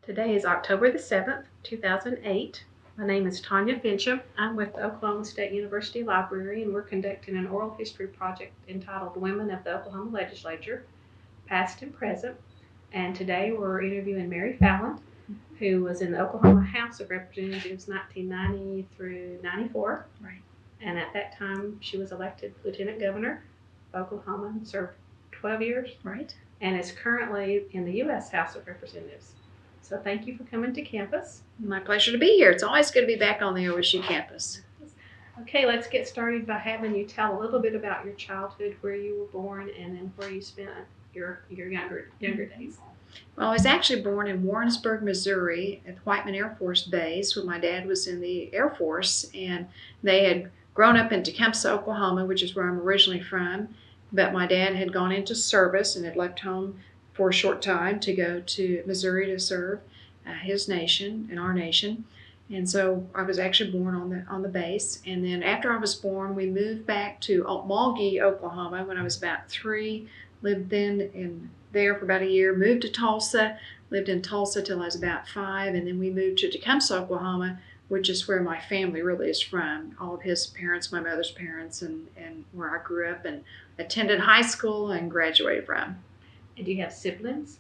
Today is October the 7th, 2008. My name is Tanya Finchum. I'm with the Oklahoma State University Library, and we're conducting an oral history project entitled Women of the Oklahoma Legislature, Past and Present. And today we're interviewing Mary Fallin, who was in the Oklahoma House of Representatives 1990 through 94. Right. And at that time, she was elected Lieutenant Governor of Oklahoma and served 12 years. Right. And is currently in the U.S. House of Representatives. So thank you for coming to campus. My pleasure to be here. It's always good to be back on the OSU campus. Okay, let's get started by having you tell a little bit about your childhood, where you were born, and then where you spent your younger days. Well, I was actually born in Warrensburg, Missouri at Whiteman Air Force Base, where my dad was in the Air Force, and they had grown up in Tecumseh, Oklahoma, which is where I'm originally from. But my dad had gone into service and had left home for a short time to go to Missouri to serve his nation and our nation. And so I was actually born on the base. And then after I was born, we moved back to Mulgee, Oklahoma when I was about 3, lived there for about a year, moved to Tulsa, lived in Tulsa till I was about 5, and then we moved to Tecumseh, Oklahoma, which is where my family really is from. All of his parents, my mother's parents, and where I grew up and attended high school and graduated from. And do you have siblings?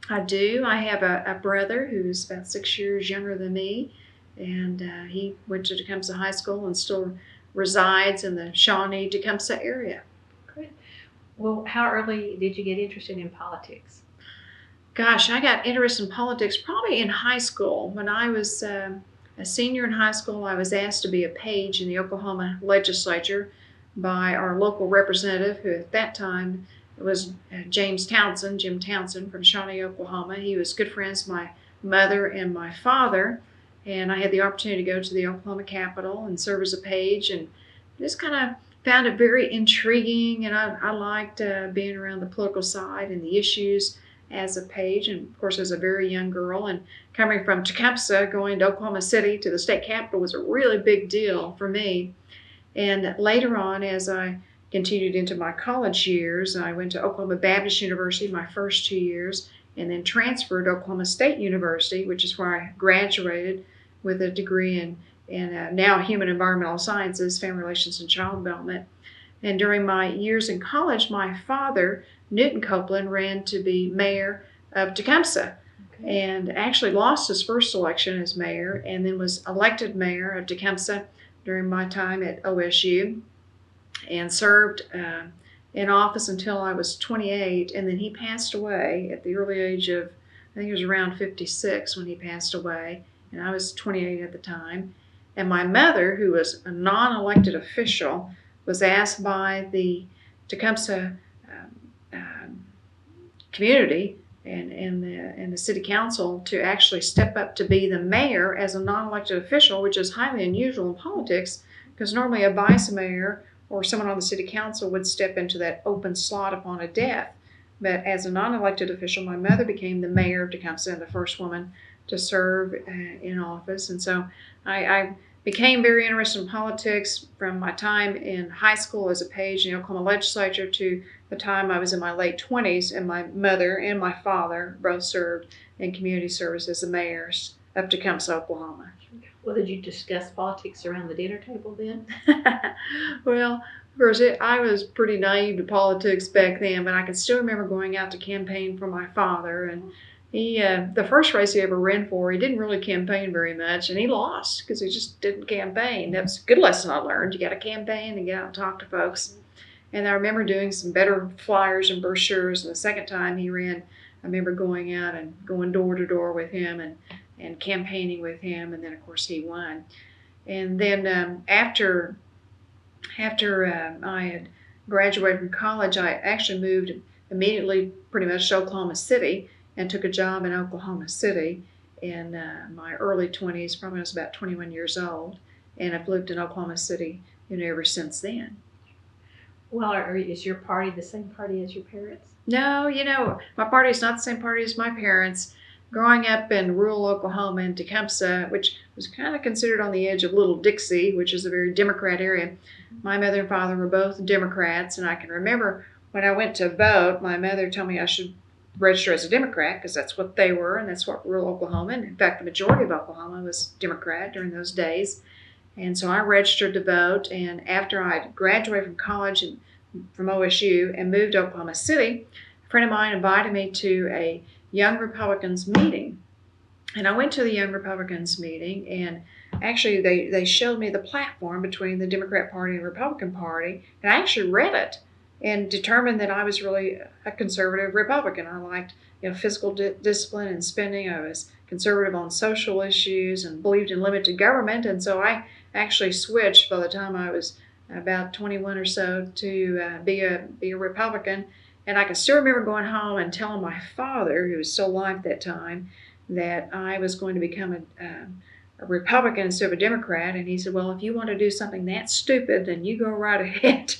I do. I have a brother who's about 6 years younger than me, and he went to Tecumseh High School and still resides in the Shawnee-Tecumseh area. Great. Well, how early did you get interested in politics? Gosh, I got interested in politics probably in high school. When I was a senior in high school, I was asked to be a page in the Oklahoma Legislature by our local representative, who at that time was Jim Townsend from Shawnee, Oklahoma. He was good friends with my mother and my father, and I had the opportunity to go to the Oklahoma Capitol and serve as a page, and just kind of found it very intriguing, and I liked being around the political side and the issues as a page, and of course as a very young girl, and coming from Tecumseh, going to Oklahoma City to the state capitol was a really big deal for me. And later on, as I continued into my college years, I went to Oklahoma Baptist University my first 2 years, and then transferred to Oklahoma State University, which is where I graduated with a degree in now human environmental sciences, family relations, and child development. And during my years in college, my father, Newton Copeland, ran to be mayor of Tecumseh, and actually lost his first election as mayor, and then was elected mayor of Tecumseh during my time at OSU, and served in office until I was 28, and then he passed away at the early age of, I think it was around 56 when he passed away, and I was 28 at the time. And my mother, who was a non-elected official, was asked by the Tecumseh community and the city council to actually step up to be the mayor as a non-elected official, which is highly unusual in politics, because normally a vice mayor or someone on the city council would step into that open slot upon a death. But as a non-elected official, my mother became the mayor of Tecumseh and the first woman to serve in office. And so I became very interested in politics from my time in high school as a page in the Oklahoma Legislature to the time I was in my late 20s, and my mother and my father both served in community service as the mayors of Tecumseh, Oklahoma. Well, did you discuss politics around the dinner table then? Well, of course, I was pretty naive to politics back then, but I can still remember going out to campaign for my father, and he, the first race he ever ran for, he didn't really campaign very much, and he lost because he just didn't campaign. That was a good lesson I learned. You got to campaign and get out and talk to folks. And I remember doing some better flyers and brochures, and the second time he ran, I remember going out and going door to door with him and campaigning with him, and then of course he won. And then after I had graduated from college, I actually moved immediately pretty much to Oklahoma City and took a job in Oklahoma City in my early 20s, probably when I was about 21 years old, and I've lived in Oklahoma City ever since then. Well, is your party the same party as your parents? No, my party is not the same party as my parents. Growing up in rural Oklahoma in Tecumseh, which was kind of considered on the edge of Little Dixie, which is a very Democrat area, my mother and father were both Democrats, and I can remember when I went to vote, my mother told me I should register as a Democrat because that's what they were and that's what rural Oklahoma, and in fact the majority of Oklahoma was Democrat during those days. And so I registered to vote, and after I graduated from college and from OSU and moved to Oklahoma City, a friend of mine invited me to a Young Republicans meeting. And I went to the Young Republicans meeting, and actually they showed me the platform between the Democrat Party and the Republican Party, and I actually read it and determined that I was really a conservative Republican. I liked fiscal discipline and spending. I was conservative on social issues and believed in limited government, and so I actually switched by the time I was about 21 or so to be a Republican. And I can still remember going home and telling my father, who was still alive at that time, that I was going to become a Republican instead of a Democrat. And he said, well, if you want to do something that stupid, then you go right ahead.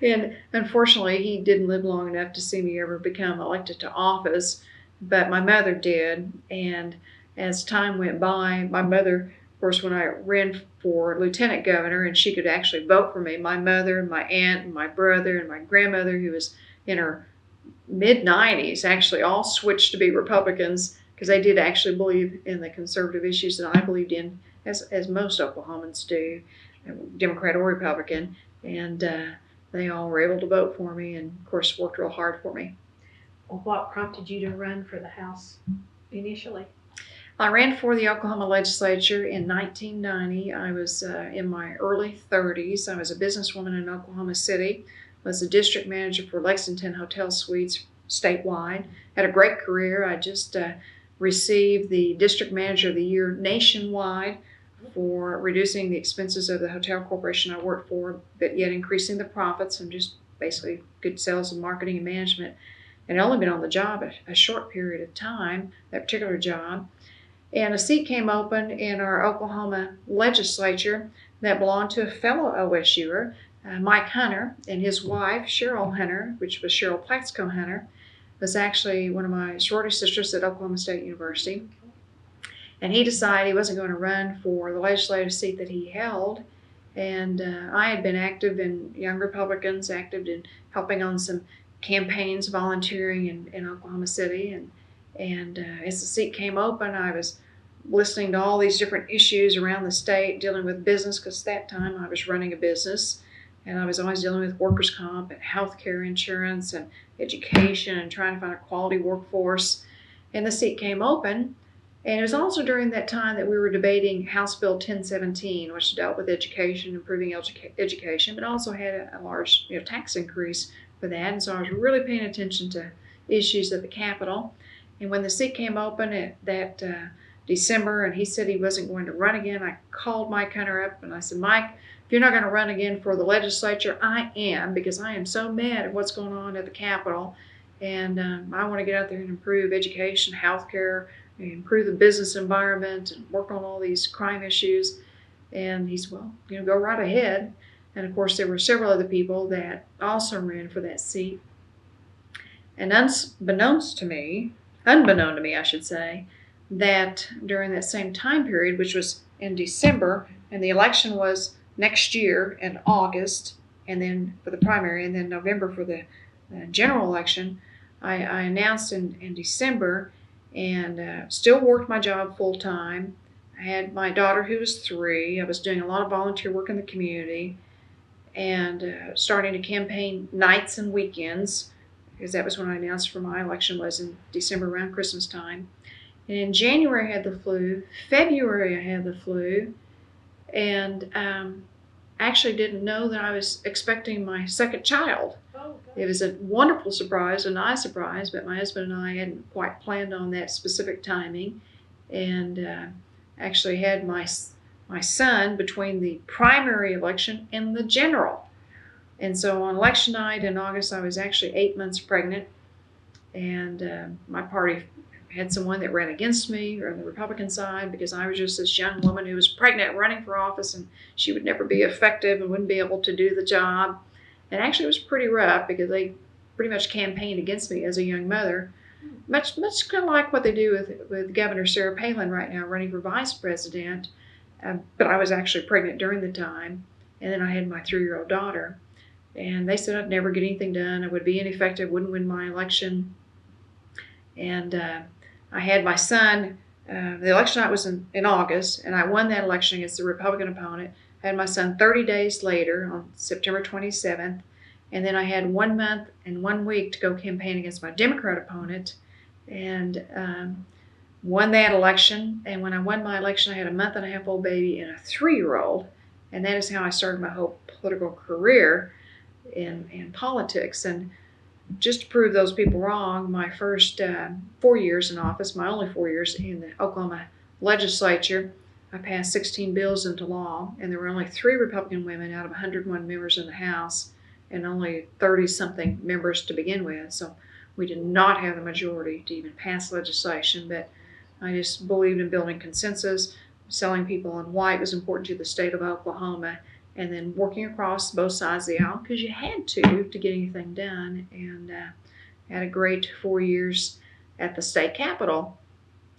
And unfortunately, he didn't live long enough to see me ever become elected to office, but my mother did. And as time went by, my mother, of course, when I ran for lieutenant governor and she could actually vote for me, my mother and my aunt and my brother and my grandmother, who was in her mid-90s, actually all switched to be Republicans because they did actually believe in the conservative issues that I believed in, as most Oklahomans do, Democrat or Republican. And they all were able to vote for me and, of course, worked real hard for me. Well, what prompted you to run for the House initially? I ran for the Oklahoma Legislature in 1990. I was in my early 30s. I was a businesswoman in Oklahoma City, was a district manager for Lexington Hotel Suites statewide, had a great career. I just received the District Manager of the Year nationwide for reducing the expenses of the hotel corporation I worked for, but yet increasing the profits and just basically good sales and marketing and management. And I'd only been on the job a short period of time, that particular job. And a seat came open in our Oklahoma legislature that belonged to a fellow OSUer, Mike Hunter, and his wife, Cheryl Hunter, which was Cheryl Plaxco Hunter, was actually one of my sorority sisters at Oklahoma State University. And he decided he wasn't going to run for the legislative seat that he held. And I had been active in Young Republicans, active in helping on some campaigns, volunteering in Oklahoma City. And as the seat came open, I was listening to all these different issues around the state, dealing with business, because at that time I was running a business. And I was always dealing with workers' comp and health care insurance and education and trying to find a quality workforce. And the seat came open. And it was also during that time that we were debating House Bill 1017, which dealt with education, improving education, but also had a large tax increase for that. And so I was really paying attention to issues at the Capitol. And when the seat came open at that December, and he said he wasn't going to run again, I called Mike Hunter up and I said, Mike, if you're not going to run again for the legislature, I am, because I am so mad at what's going on at the Capitol. And I want to get out there and improve education, health care, improve the business environment, and work on all these crime issues. And he said, well, go right ahead. And of course, there were several other people that also ran for that seat. And unbeknown to me, I should say, that during that same time period, which was in December, and the election was next year in August, and then for the primary, and then November for the general election, I announced in December, and still worked my job full time. I had my daughter who was 3. I was doing a lot of volunteer work in the community, and starting to campaign nights and weekends, because that was when I announced for my election, was in December around Christmas time. And in January I had the flu. February I had the flu, and actually didn't know that I was expecting my second child. It was a wonderful surprise, a nice surprise, but my husband and I hadn't quite planned on that specific timing, and actually had my son between the primary election and the general. And so on election night in August, I was actually 8 months pregnant, and my party had someone that ran against me on the Republican side, because I was just this young woman who was pregnant running for office, and she would never be effective and wouldn't be able to do the job. And actually it was pretty rough, because they pretty much campaigned against me as a young mother, much kind of like what they do with Governor Sarah Palin right now, running for vice president. But I was actually pregnant during the time, and then I had my 3-year-old daughter. And they said I'd never get anything done, I would be ineffective, wouldn't win my election. And I had my son, the election night was in August, and I won that election against the Republican opponent. I had my son 30 days later on September 27th, and then I had 1 month and 1 week to go campaign against my Democrat opponent, and won that election. And when I won my election, I had a month and a half old baby and a 3-year-old, and that is how I started my whole political career in politics. And just to prove those people wrong, my first 4 years in office, my only 4 years in the Oklahoma legislature, I passed 16 bills into law, and there were only 3 Republican women out of 101 members in the House, and only 30-something members to begin with. So we did not have the majority to even pass legislation, but I just believed in building consensus. Selling people on white was important to the state of Oklahoma, and then working across both sides of the aisle because you had to get anything done. And had a great 4 years at the state capitol,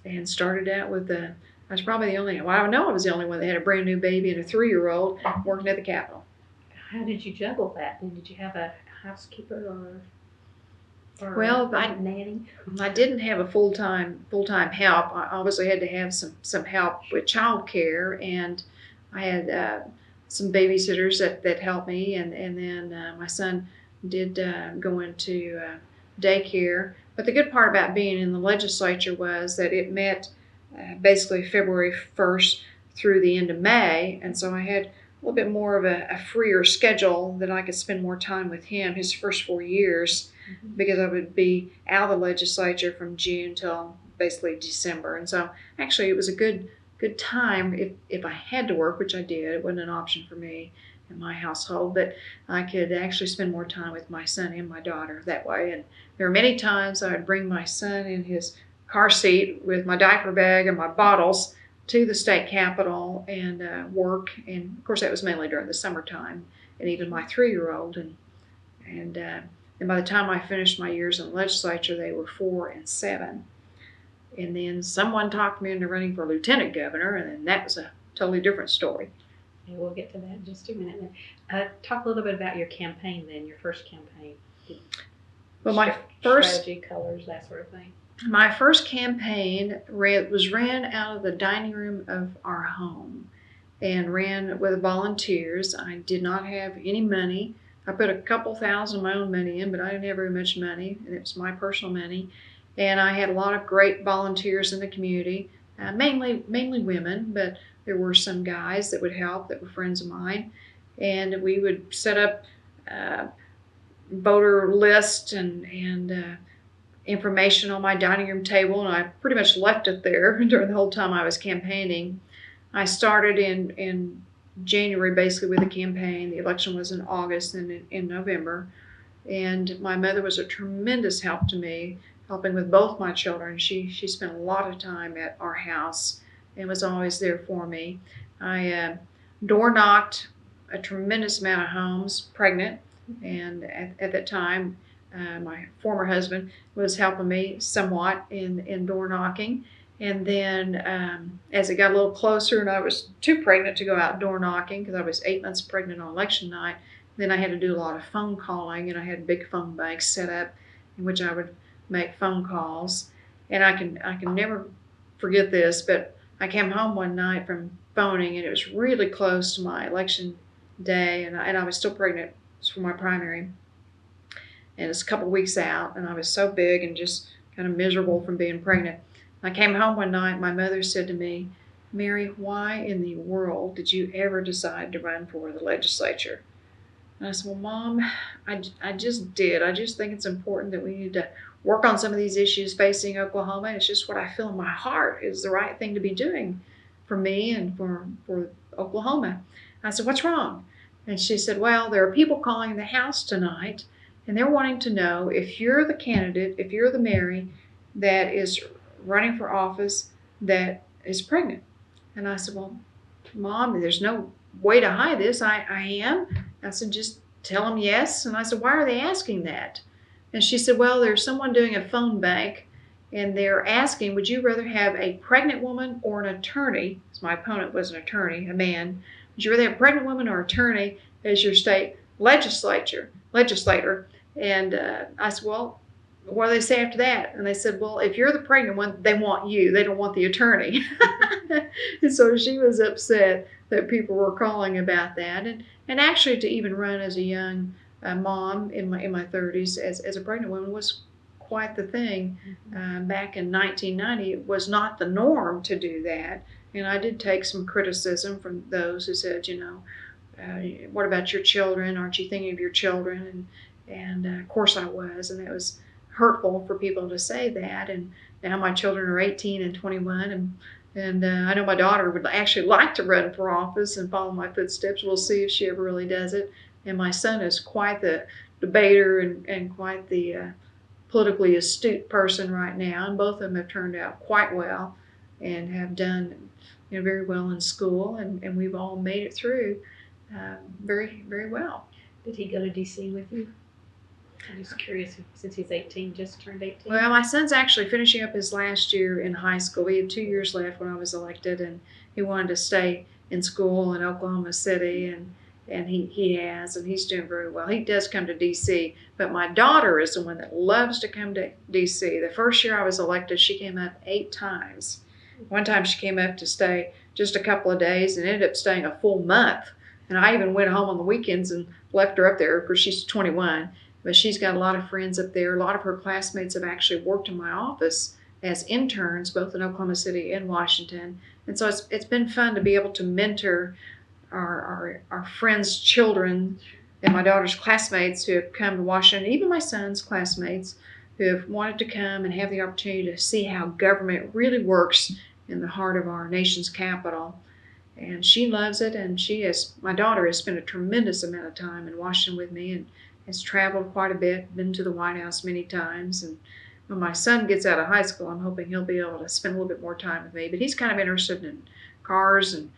and started out with I was probably the only, well, I know I was the only one that had a brand new baby and a 3-year-old working at the Capitol. How did you juggle that? And did you have a housekeeper or Well, a nanny? I didn't have a full-time help. I obviously had to have some help with childcare, and I had some babysitters that helped me, and then my son did go into daycare. But the good part about being in the legislature was that it met basically February 1st through the end of May, and so I had a little bit more of a freer schedule that I could spend more time with him his first 4 years, because I would be out of the legislature from June till basically December. And so actually it was a good time if I had to work, which I did. It wasn't an option for me in my household, but I could actually spend more time with my son and my daughter that way. And there were many times I would bring my son in his car seat with my diaper bag and my bottles to the state capitol and work. And of course that was mainly during the summertime, and even my 3-year-old. And by the time I finished my years in the legislature, they were 4 and 7. And then someone talked me into running for lieutenant governor, and then that was a totally different story. And we'll get to that in just a minute. Talk a little bit about your campaign then, your first campaign. Well, my first strategy, colors, that sort of thing. My first campaign was ran out of the dining room of our home, and ran with volunteers. I did not have any money. I put a couple thousand of my own money in, but I didn't have very much money, and it was my personal money. And I had a lot of great volunteers in the community, mainly women, but there were some guys that would help that were friends of mine. And we would set up voter lists and information on my dining room table, and I pretty much left it there during the whole time I was campaigning. I started in January basically with the campaign. The election was in August and in November. And my mother was a tremendous help to me, helping with both my children. She spent a lot of time at our house and was always there for me. I door knocked a tremendous amount of homes, pregnant, and at that time my former husband was helping me somewhat in door knocking. And then as it got a little closer and I was too pregnant to go out door knocking, because I was 8 months pregnant on election night, then I had to do a lot of phone calling, and I had big phone banks set up in which I would make phone calls. And I can never forget this, but I came home one night from phoning, and it was really close to my election day, and I was still pregnant. It was for my primary, and it's a couple weeks out, and I was so big and just kind of miserable from being pregnant. I came home one night, my mother said to me, "Mary, why in the world did you ever decide to run for the legislature?" And I said, "Well, Mom, I just did. I just think it's important that we need to work on some of these issues facing Oklahoma. It's just what I feel in my heart is the right thing to be doing for me and for Oklahoma." I said, "What's wrong?" And she said, "Well, there are people calling the House tonight, and they're wanting to know if you're the candidate, if you're the Mary that is running for office that is pregnant." And I said, "Well, Mom, there's no way to hide this. I am." I said, "Just tell them yes." And I said, "Why are they asking that?" And she said, "Well, there's someone doing a phone bank, and they're asking, would you rather have a pregnant woman or an attorney?" Because my opponent was an attorney, a man. "Would you rather have a pregnant woman or attorney as your state legislator?" And I said, "Well, what do they say after that? And they said, well, if you're the pregnant one, they want you. They don't want the attorney. And so she was upset that people were calling about that. And actually to even run as a young mom in my 30s as a pregnant woman was quite the thing. Back in 1990, it was not the norm to do that. And I did take some criticism from those who said, what about your children? Aren't you thinking of your children? And of course I was, and it was hurtful for people to say that. And now my children are 18 and 21, and I know my daughter would actually like to run for office and follow my footsteps. We'll see if she ever really does it. And my son is quite the debater and quite the politically astute person right now, and both of them have turned out quite well and have done very well in school, and we've all made it through very, very well. Did he go to D.C. with you? I'm just curious, since he's 18, just turned 18. Well, my son's actually finishing up his last year in high school. He had 2 years left when I was elected, and he wanted to stay in school in Oklahoma City, and he has, and he's doing very well. He does come to D.C., but my daughter is the one that loves to come to D.C. The first year I was elected, she came up 8 times. One time she came up to stay just a couple of days and ended up staying a full month. And I even went home on the weekends and left her up there. Of course, she's 21, but she's got a lot of friends up there. A lot of her classmates have actually worked in my office as interns, both in Oklahoma City and Washington. And so it's been fun to be able to mentor our friends' children and my daughter's classmates who have come to Washington, even my son's classmates who have wanted to come and have the opportunity to see how government really works in the heart of our nation's capital. And she loves it, and my daughter has spent a tremendous amount of time in Washington with me and has traveled quite a bit, been to the White House many times. And when my son gets out of high school, I'm hoping he'll be able to spend a little bit more time with me. But he's kind of interested in cars and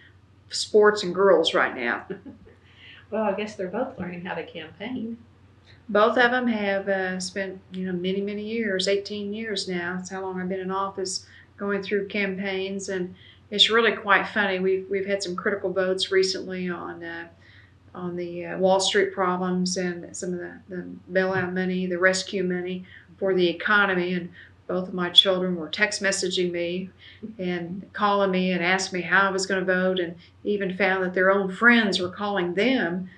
sports and girls right now. Well, I guess they're both learning how to campaign. Both of them have spent many, many years, 18 years now. That's how long I've been in office, going through campaigns, and it's really quite funny. We've had some critical votes recently on the Wall Street problems and some of the bailout money, the rescue money for the economy. And both of my children were text messaging me and calling me and asked me how I was going to vote, and even found that their own friends were calling them.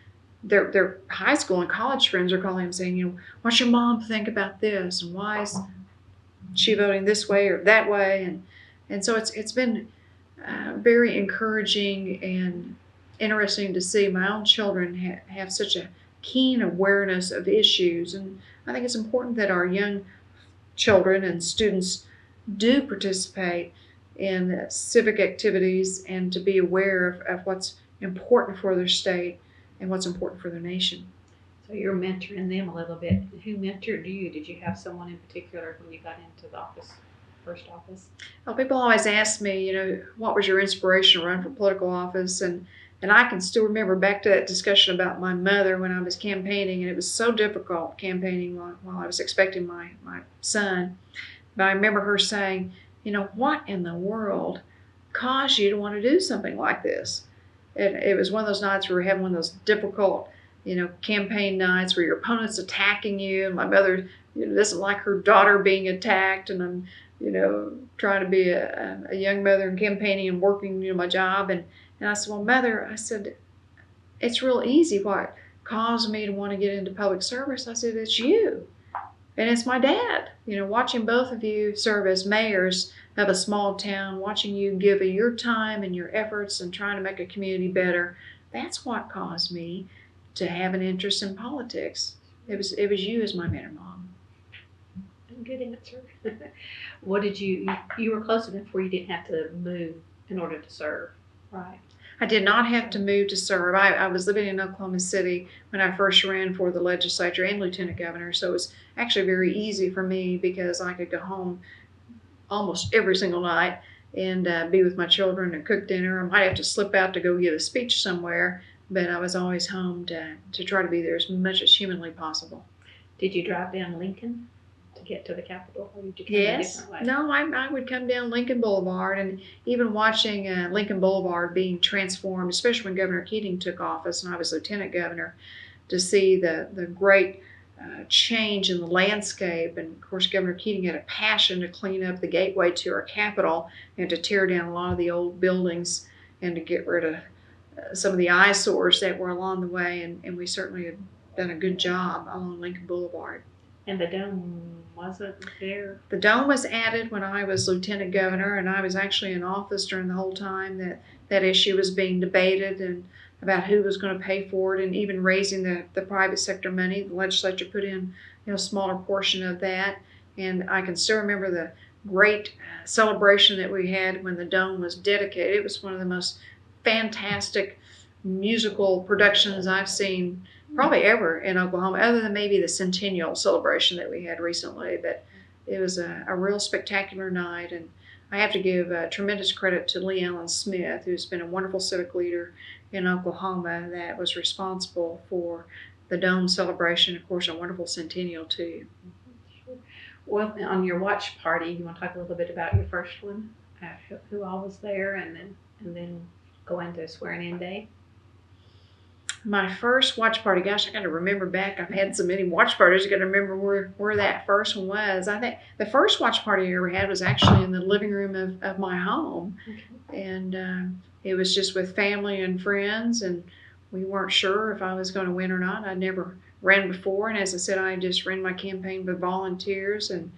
Their high school and college friends are calling them saying, what's your mom think about this? And why is she voting this way or that way? And so it's been very encouraging and interesting to see my own children have such a keen awareness of issues. And I think it's important that our young children and students do participate in civic activities and to be aware of what's important for their state and what's important for their nation. So you're mentoring them a little bit. Who mentored you? Did you have someone in particular when you got into the first office? Well, people always ask me, what was your inspiration to run for political office? And I can still remember back to that discussion about my mother when I was campaigning, and it was so difficult campaigning while I was expecting my son. But I remember her saying, what in the world caused you to want to do something like this? And it was one of those nights where we were having one of those difficult, campaign nights where your opponent's attacking you. And my mother doesn't like her daughter being attacked. And I'm, trying to be a young mother and campaigning and working, my job. And I said, well, Mother, I said, it's real easy. What caused me to want to get into public service? I said, it's you. And it's my dad. Watching both of you serve as mayors of a small town, watching you give of your time and your efforts and trying to make a community better, that's what caused me to have an interest in politics. It was you as my mentor, Mom. Good answer. What did you were close enough where you didn't have to move in order to serve, right? I did not have to move to serve. I was living in Oklahoma City when I first ran for the legislature and lieutenant governor, so it was actually very easy for me because I could go home almost every single night and be with my children and cook dinner. I might have to slip out to go give a speech somewhere, but I was always home to try to be there as much as humanly possible. Did you drive down Lincoln to get to the Capitol, or did you come Yes. a different way? No, I would come down Lincoln Boulevard, and even watching Lincoln Boulevard being transformed, especially when Governor Keating took office and I was lieutenant governor, to see the great change in the landscape. And of course, Governor Keating had a passion to clean up the gateway to our capital and to tear down a lot of the old buildings and to get rid of some of the eyesores that were along the way. And we certainly have done a good job along Lincoln Boulevard. And the dome wasn't there? The dome was added when I was lieutenant governor, and I was actually in office during the whole time that issue was being debated, and about who was going to pay for it, and even raising the private sector money. The legislature put in a smaller portion of that. And I can still remember the great celebration that we had when the dome was dedicated. It was one of the most fantastic musical productions I've seen probably ever in Oklahoma, other than maybe the centennial celebration that we had recently. But it was a real spectacular night, and I have to give tremendous credit to Lee Allen Smith, who's been a wonderful civic leader in Oklahoma that was responsible for the dome celebration, of course, a wonderful centennial too. Well, on your watch party, you want to talk a little bit about your first one, who all was there, and then go into swearing-in day? My first watch party, gosh, I got to remember back. I've had so many watch parties. I got to remember where that first one was. I think the first watch party I ever had was actually in the living room of my home. Okay. And it was just with family and friends, and we weren't sure if I was going to win or not. I'd never ran before, and as I said, I just ran my campaign with volunteers, and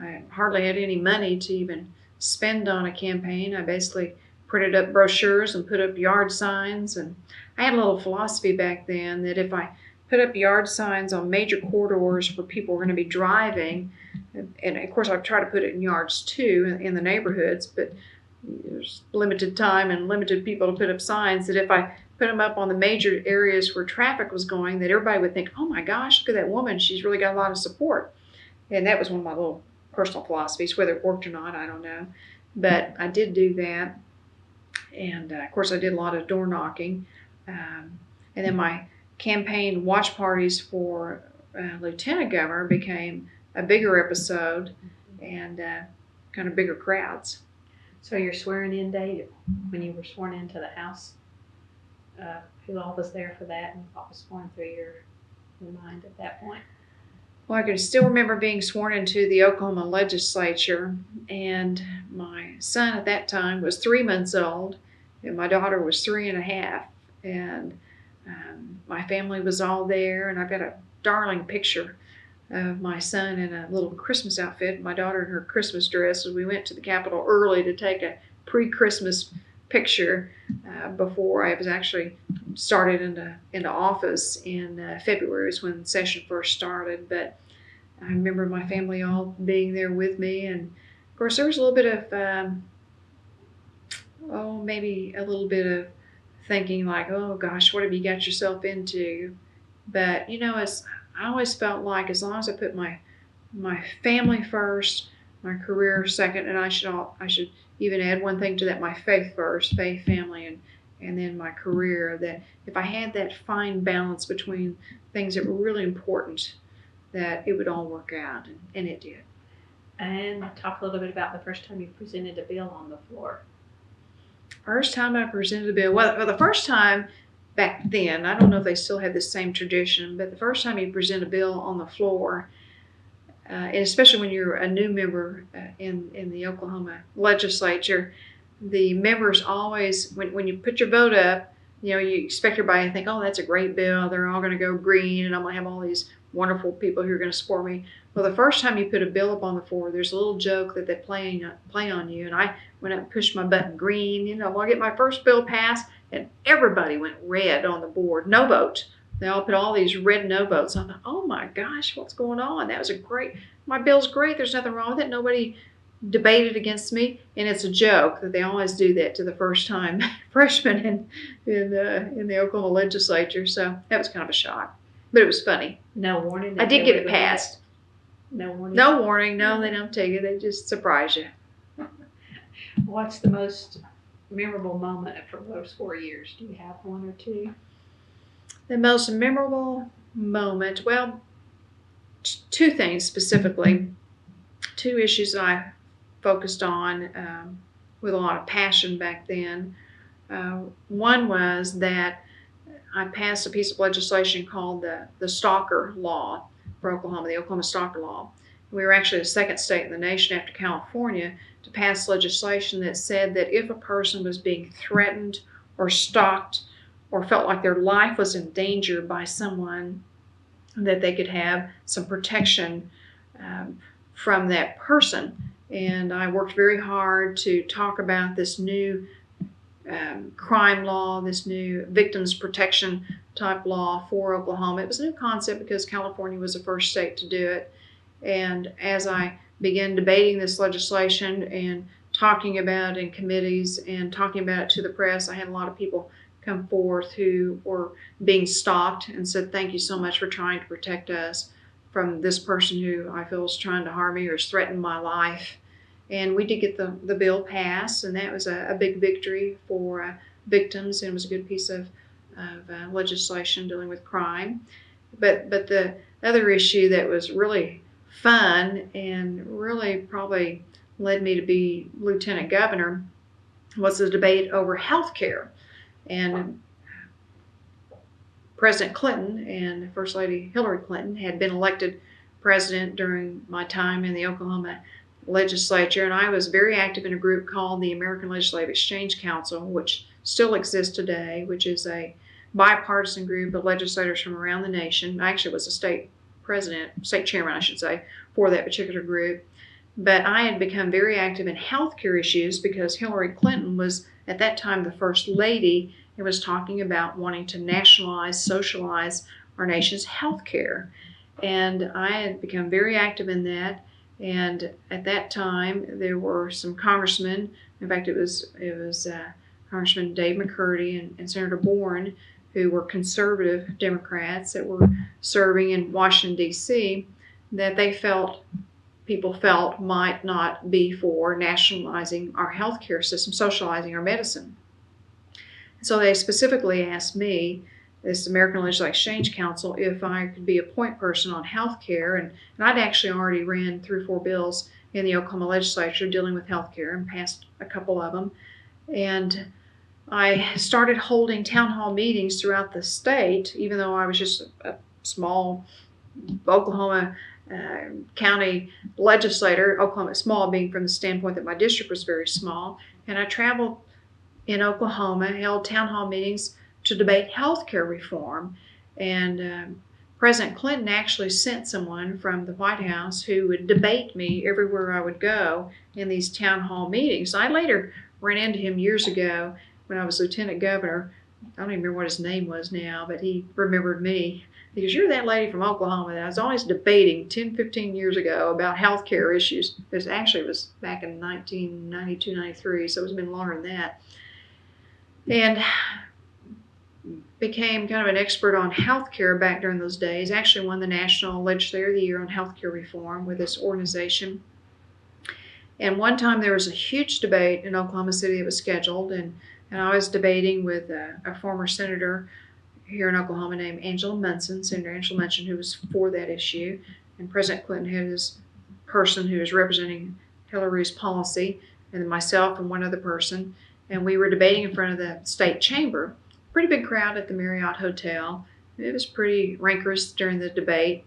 I hardly had any money to even spend on a campaign. I basically printed up brochures and put up yard signs, and I had a little philosophy back then that if I put up yard signs on major corridors where people were going to be driving, and of course I try to put it in yards too, in the neighborhoods, but there's limited time and limited people to put up signs, that if I put them up on the major areas where traffic was going, that everybody would think, oh my gosh, look at that woman, she's really got a lot of support. And that was one of my little personal philosophies. Whether it worked or not, I don't know. But I did do that. And of course I did a lot of door knocking. And then my campaign watch parties for lieutenant governor became a bigger episode and kind of bigger crowds. So your swearing-in day, when you were sworn into the House, who all was there for that, and what was going through your mind at that point? Well, I can still remember being sworn into the Oklahoma Legislature, and my son at that time was 3 months old, and my daughter was 3.5, and my family was all there, and I've got a darling picture of my son in a little Christmas outfit, my daughter in her Christmas dress, as we went to the Capitol early to take a pre-Christmas picture before I was actually started into office in February, is when the session first started. But I remember my family all being there with me, and of course there was a little bit of maybe a little bit of thinking like, oh gosh, what have you got yourself into? But I always felt like as long as I put my family first, my career second, and I should even add one thing to that, my faith first, faith, family, and then my career, that if I had that fine balance between things that were really important, that it would all work out, and it did. And talk a little bit about the first time you presented a bill on the floor. First time I presented a bill, well, the first time back then, I don't know if they still have the same tradition, but the first time you present a bill on the floor, and especially when you're a new member in the Oklahoma Legislature, the members always, when you put your vote up, you expect everybody to think, oh, that's a great bill, they're all going to go green, and I'm going to have all these wonderful people who are going to support me. Well, the first time you put a bill up on the floor, there's a little joke that they play on you, and I went up and pushed my button green, I'm going to get my first bill passed, and everybody went red on the board, no vote. They all put all these red no votes. I thought, oh my gosh, what's going on? That was my bill's great. There's nothing wrong with it. Nobody debated against me. And it's a joke that they always do that to the first time freshman in the Oklahoma Legislature. So that was kind of a shock, but it was funny. No warning? I did get it passed. No warning? No warning. No, they don't take it. They just surprise you. What's the most memorable moment from those 4 years? Do you have one or two? The most memorable moment, well, two things specifically, two issues that I focused on with a lot of passion back then. One was that I passed a piece of legislation called the Stalker Law, for Oklahoma, the Oklahoma Stalker Law. We were actually the second state in the nation after California to pass legislation that said that if a person was being threatened or stalked or felt like their life was in danger by someone, that they could have some protection from that person. And I worked very hard to talk about this new crime law, this new victims protection type law for Oklahoma. It was a new concept because California was the first state to do it. And as I began debating this legislation and talking about it in committees and talking about it to the press, I had a lot of people come forth who were being stalked and said, thank you so much for trying to protect us from this person who I feel is trying to harm me or has threatened my life. And we did get the bill passed, and that was a big victory for victims, and it was a good piece of legislation dealing with crime. But the other issue that was really fun and really probably led me to be lieutenant governor was the debate over health care. And President Clinton and First Lady Hillary Clinton had been elected president during my time in the Oklahoma legislature, and I was very active in a group called the American Legislative Exchange Council, which still exists today, which is a bipartisan group of legislators from around the nation. I actually was a state chairman, I should say, for that particular group. But I had become very active in healthcare issues because Hillary Clinton was at that time the first lady and was talking about wanting to nationalize, socialize our nation's healthcare. And I had become very active in that. And at that time, there were some congressmen. In fact, it was Congressman Dave McCurdy and Senator Bourne, who were conservative Democrats that were serving in Washington, D.C., that people felt might not be for nationalizing our healthcare system, socializing our medicine. So they specifically asked me, this American Legislative Exchange Council, if I could be a point person on healthcare, and I'd actually already ran 3 or 4 bills in the Oklahoma legislature dealing with healthcare and passed a couple of them. And I started holding town hall meetings throughout the state, even though I was just a small Oklahoma county legislator, Oklahoma small being from the standpoint that my district was very small. And I traveled in Oklahoma, held town hall meetings to debate health care reform. And President Clinton actually sent someone from the White House who would debate me everywhere I would go in these town hall meetings. I later ran into him years ago when I was lieutenant governor. I don't even remember what his name was now, but he remembered me. Because you're that lady from Oklahoma that I was always debating 10, 15 years ago about health care issues. It was back in 1992, 93, so it's been longer than that. And became kind of an expert on health care back during those days. Actually won the National Legislator of the Year on health care reform with this organization. And one time there was a huge debate in Oklahoma City that was scheduled, and I was debating with a former senator here in Oklahoma named Senator Angela Munson, who was for that issue. And President Clinton had his person who was representing Hillary's policy, and then myself and one other person. And we were debating in front of the state chamber. Pretty big crowd at the Marriott Hotel. It was pretty rancorous during the debate.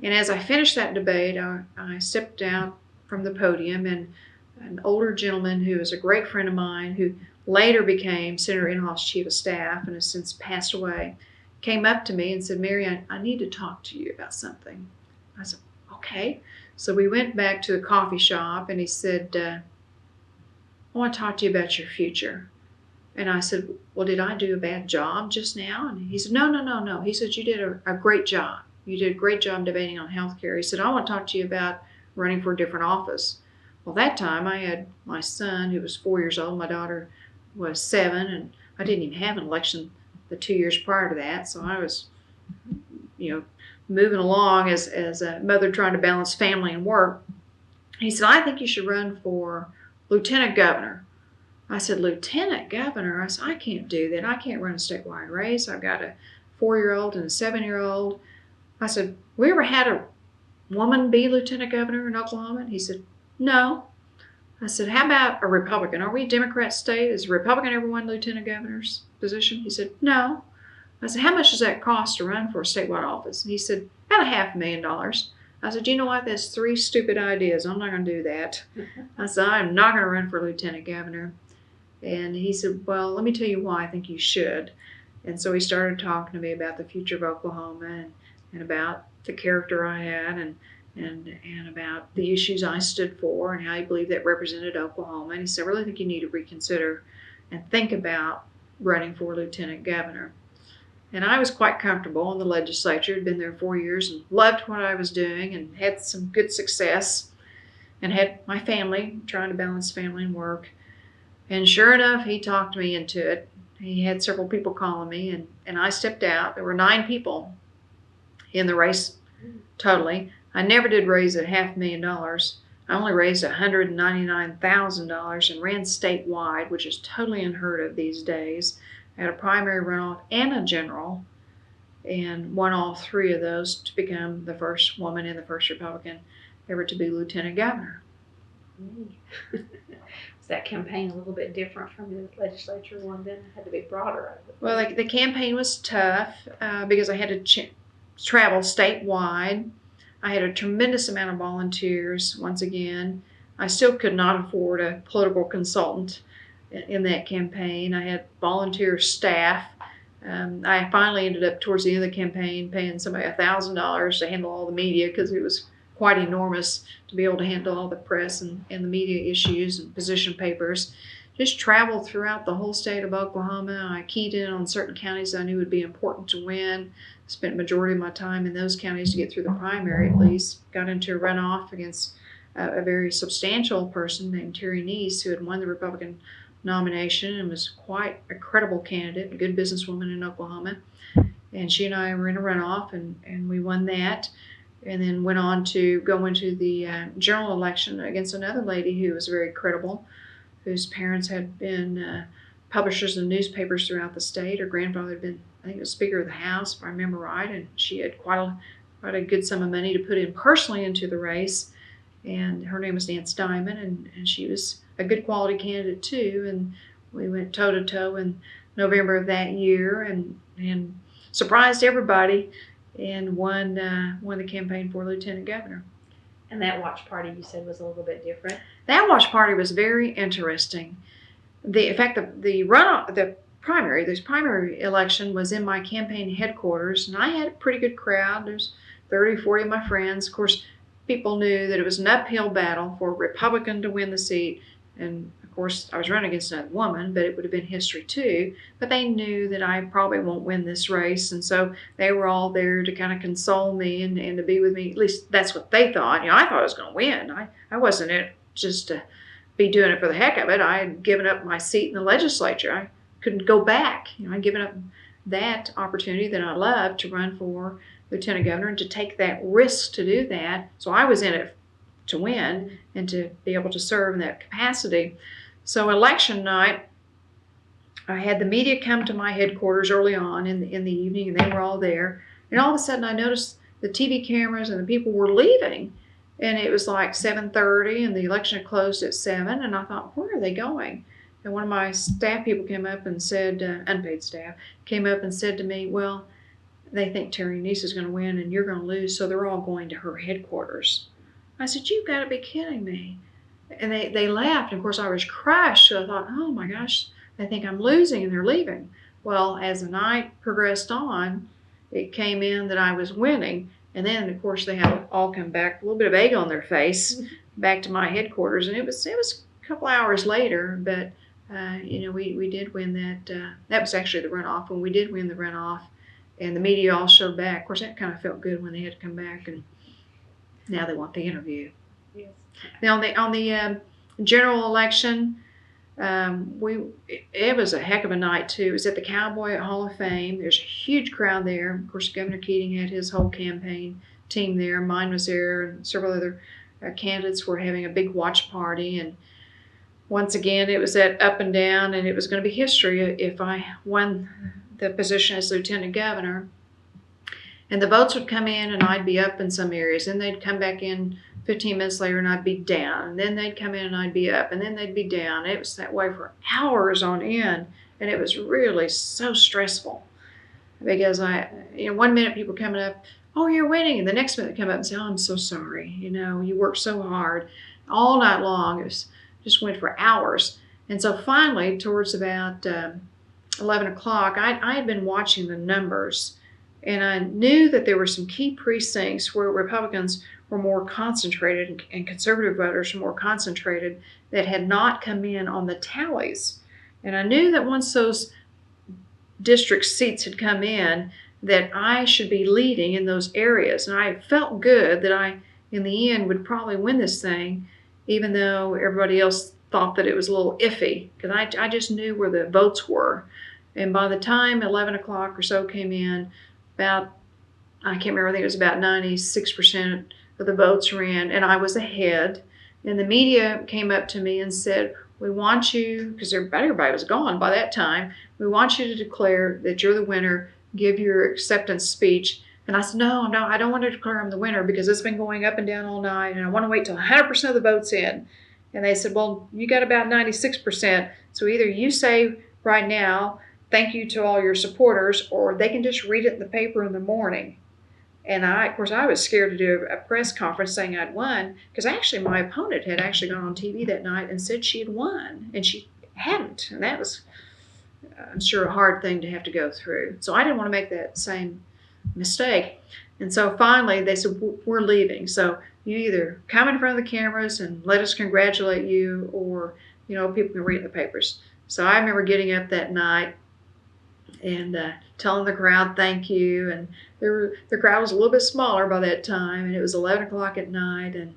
And as I finished that debate, I stepped down from the podium, and an older gentleman who was a great friend of mine, who later became Senator Inhofe's chief of staff and has since passed away, came up to me and said, "Mary, I need to talk to you about something." I said, "Okay." So we went back to the coffee shop, and he said, "I want to talk to you about your future." And I said, "Well, did I do a bad job just now?" And he said, No. He said, "You did a great job. You did a great job debating on health care." He said, "I want to talk to you about running for a different office." Well, that time I had my son, who was 4 years old. My daughter was 7, and I didn't even have an election the 2 years prior to that. So I was, moving along as a mother trying to balance family and work. He said, "I think you should run for lieutenant governor." I said, "Lieutenant governor?" I said, "I can't do that. I can't run a statewide race. I've got a 4-year-old and a 7-year-old. I said, "We ever had a woman be lieutenant governor in Oklahoma?" And he said, "No." I said, "How about a Republican? Are we a Democrat state? Is a Republican ever won lieutenant governor's position?" He said, "No." I said, "How much does that cost to run for a statewide office?" And he said, About $500,000. I said, you know what? That's 3 stupid ideas. I'm not going to do that. I said, I'm not going to run for lieutenant governor. And he said, well, let me tell you why I think you should. And so he started talking to me about the future of Oklahoma and about the character I had and about the issues I stood for and how he believed that represented Oklahoma. And he said, I really think you need to reconsider and think about running for lieutenant governor. And I was quite comfortable in the legislature. I'd been there 4 years and loved what I was doing and had some good success and had my family, trying to balance family and work. And sure enough, he talked me into it. He had several people calling me, and I stepped out. There were 9 people in the race totally. I never did raise $500,000. I only raised $199,000 and ran statewide, which is totally unheard of these days. I had a primary runoff and a general, and won all 3 of those to become the first woman and the first Republican ever to be lieutenant governor. Was that campaign a little bit different from the legislature one then? It had to be broader. Well, the campaign was tough because I had to travel statewide. I had a tremendous amount of volunteers. Once again, I still could not afford a political consultant in that campaign. I had volunteer staff. I finally ended up towards the end of the campaign paying somebody $1,000 to handle all the media because it was quite enormous to be able to handle all the press and the media issues and position papers. Just traveled throughout the whole state of Oklahoma. I keyed in on certain counties I knew would be important to win. Spent the majority of my time in those counties to get through the primary at least. Got into a runoff against a very substantial person named Terry Neese, who had won the Republican nomination and was quite a credible candidate, a good businesswoman in Oklahoma. And she and I were in a runoff, and we won that. And then went on to go into the general election against another lady who was very credible, whose parents had been publishers of newspapers throughout the state. Her grandfather had been, I think it was Speaker of the House, if I remember right, and she had quite a good sum of money to put in personally into the race. And her name was Nance Diamond, and she was a good quality candidate too. And we went toe-to-toe in November of that year and surprised everybody and won the campaign for lieutenant governor. And that watch party you said was a little bit different. That watch party was very interesting. In fact, the primary election was in my campaign headquarters, and I had a pretty good crowd. There's 30, 40 of my friends. Of course, people knew that it was an uphill battle for a Republican to win the seat, and of course, I was running against another woman, but it would have been history too. But they knew that I probably won't win this race, and so they were all there to kind of console me and to be with me. At least that's what they thought. I thought I was going to win. I wasn't in it just to be doing it for the heck of it. I had given up my seat in the legislature. I couldn't go back. I'd given up that opportunity that I loved to run for lieutenant governor and to take that risk to do that. So I was in it to win and to be able to serve in that capacity. So election night, I had the media come to my headquarters early on in the evening, and they were all there. And all of a sudden, I noticed the TV cameras and the people were leaving. And it was like 7:30, and the election had closed at 7. And I thought, where are they going? And one of my staff people came up and said, unpaid staff, came up and said to me, well, they think Terry Neese is going to win and you're going to lose, so they're all going to her headquarters. I said, you've got to be kidding me. And they laughed. And of course, I was crushed. So I thought, oh my gosh, they think I'm losing and they're leaving. Well, as the night progressed on, it came in that I was winning. And then, of course, they had all come back, a little bit of egg on their face, back to my headquarters. And it was a couple hours later, but we did win that. That was actually the runoff. When we did win the runoff, and the media all showed back. Of course, that kind of felt good when they had to come back, and now they want the interview. Yes. Now on the general election, it was a heck of a night too. It was at the Cowboy Hall of Fame. There's a huge crowd there. Of course, Governor Keating had his whole campaign team there. Mine was there, and several other candidates were having a big watch party. And once again, it was that up and down, and it was going to be history if I won the position as lieutenant governor. And the votes would come in, and I'd be up in some areas. Then they'd come back in 15 minutes later, and I'd be down. And then they'd come in, and I'd be up. And then they'd be down. It was that way for hours on end. And it was really so stressful. Because 1 minute people coming up oh, you're winning. And the next minute they come up and say, oh, I'm so sorry. You worked so hard all night long. It just went for hours. And so finally, towards about 11 o'clock, I had been watching the numbers, and I knew that there were some key precincts where Republicans were more concentrated and conservative voters were more concentrated that had not come in on the tallies. And I knew that once those district seats had come in, that I should be leading in those areas. And I felt good that I, in the end, would probably win this thing, even though everybody else thought that it was a little iffy, because I just knew where the votes were. And by the time 11 o'clock or so came in, I can't remember, I think it was about 96% of the votes were in, and I was ahead. And the media came up to me and said, we want you, because everybody was gone by that time, we want you to declare that you're the winner, give your acceptance speech. And I said, no, I don't want to declare I'm the winner because it's been going up and down all night, and I want to wait till 100% of the votes in. And they said, well, you got about 96%, so either you say right now, thank you to all your supporters, or they can just read it in the paper in the morning. And of course, I was scared to do a press conference saying I'd won, because actually my opponent had actually gone on TV that night and said she had won, and she hadn't. And that was, I'm sure, a hard thing to have to go through. So I didn't want to make that same mistake. And so finally they said, we're leaving. So you either come in front of the cameras and let us congratulate you, or, people can read in the papers. So I remember getting up that night and telling the crowd thank you. And the crowd was a little bit smaller by that time, and it was 11 o'clock at night. And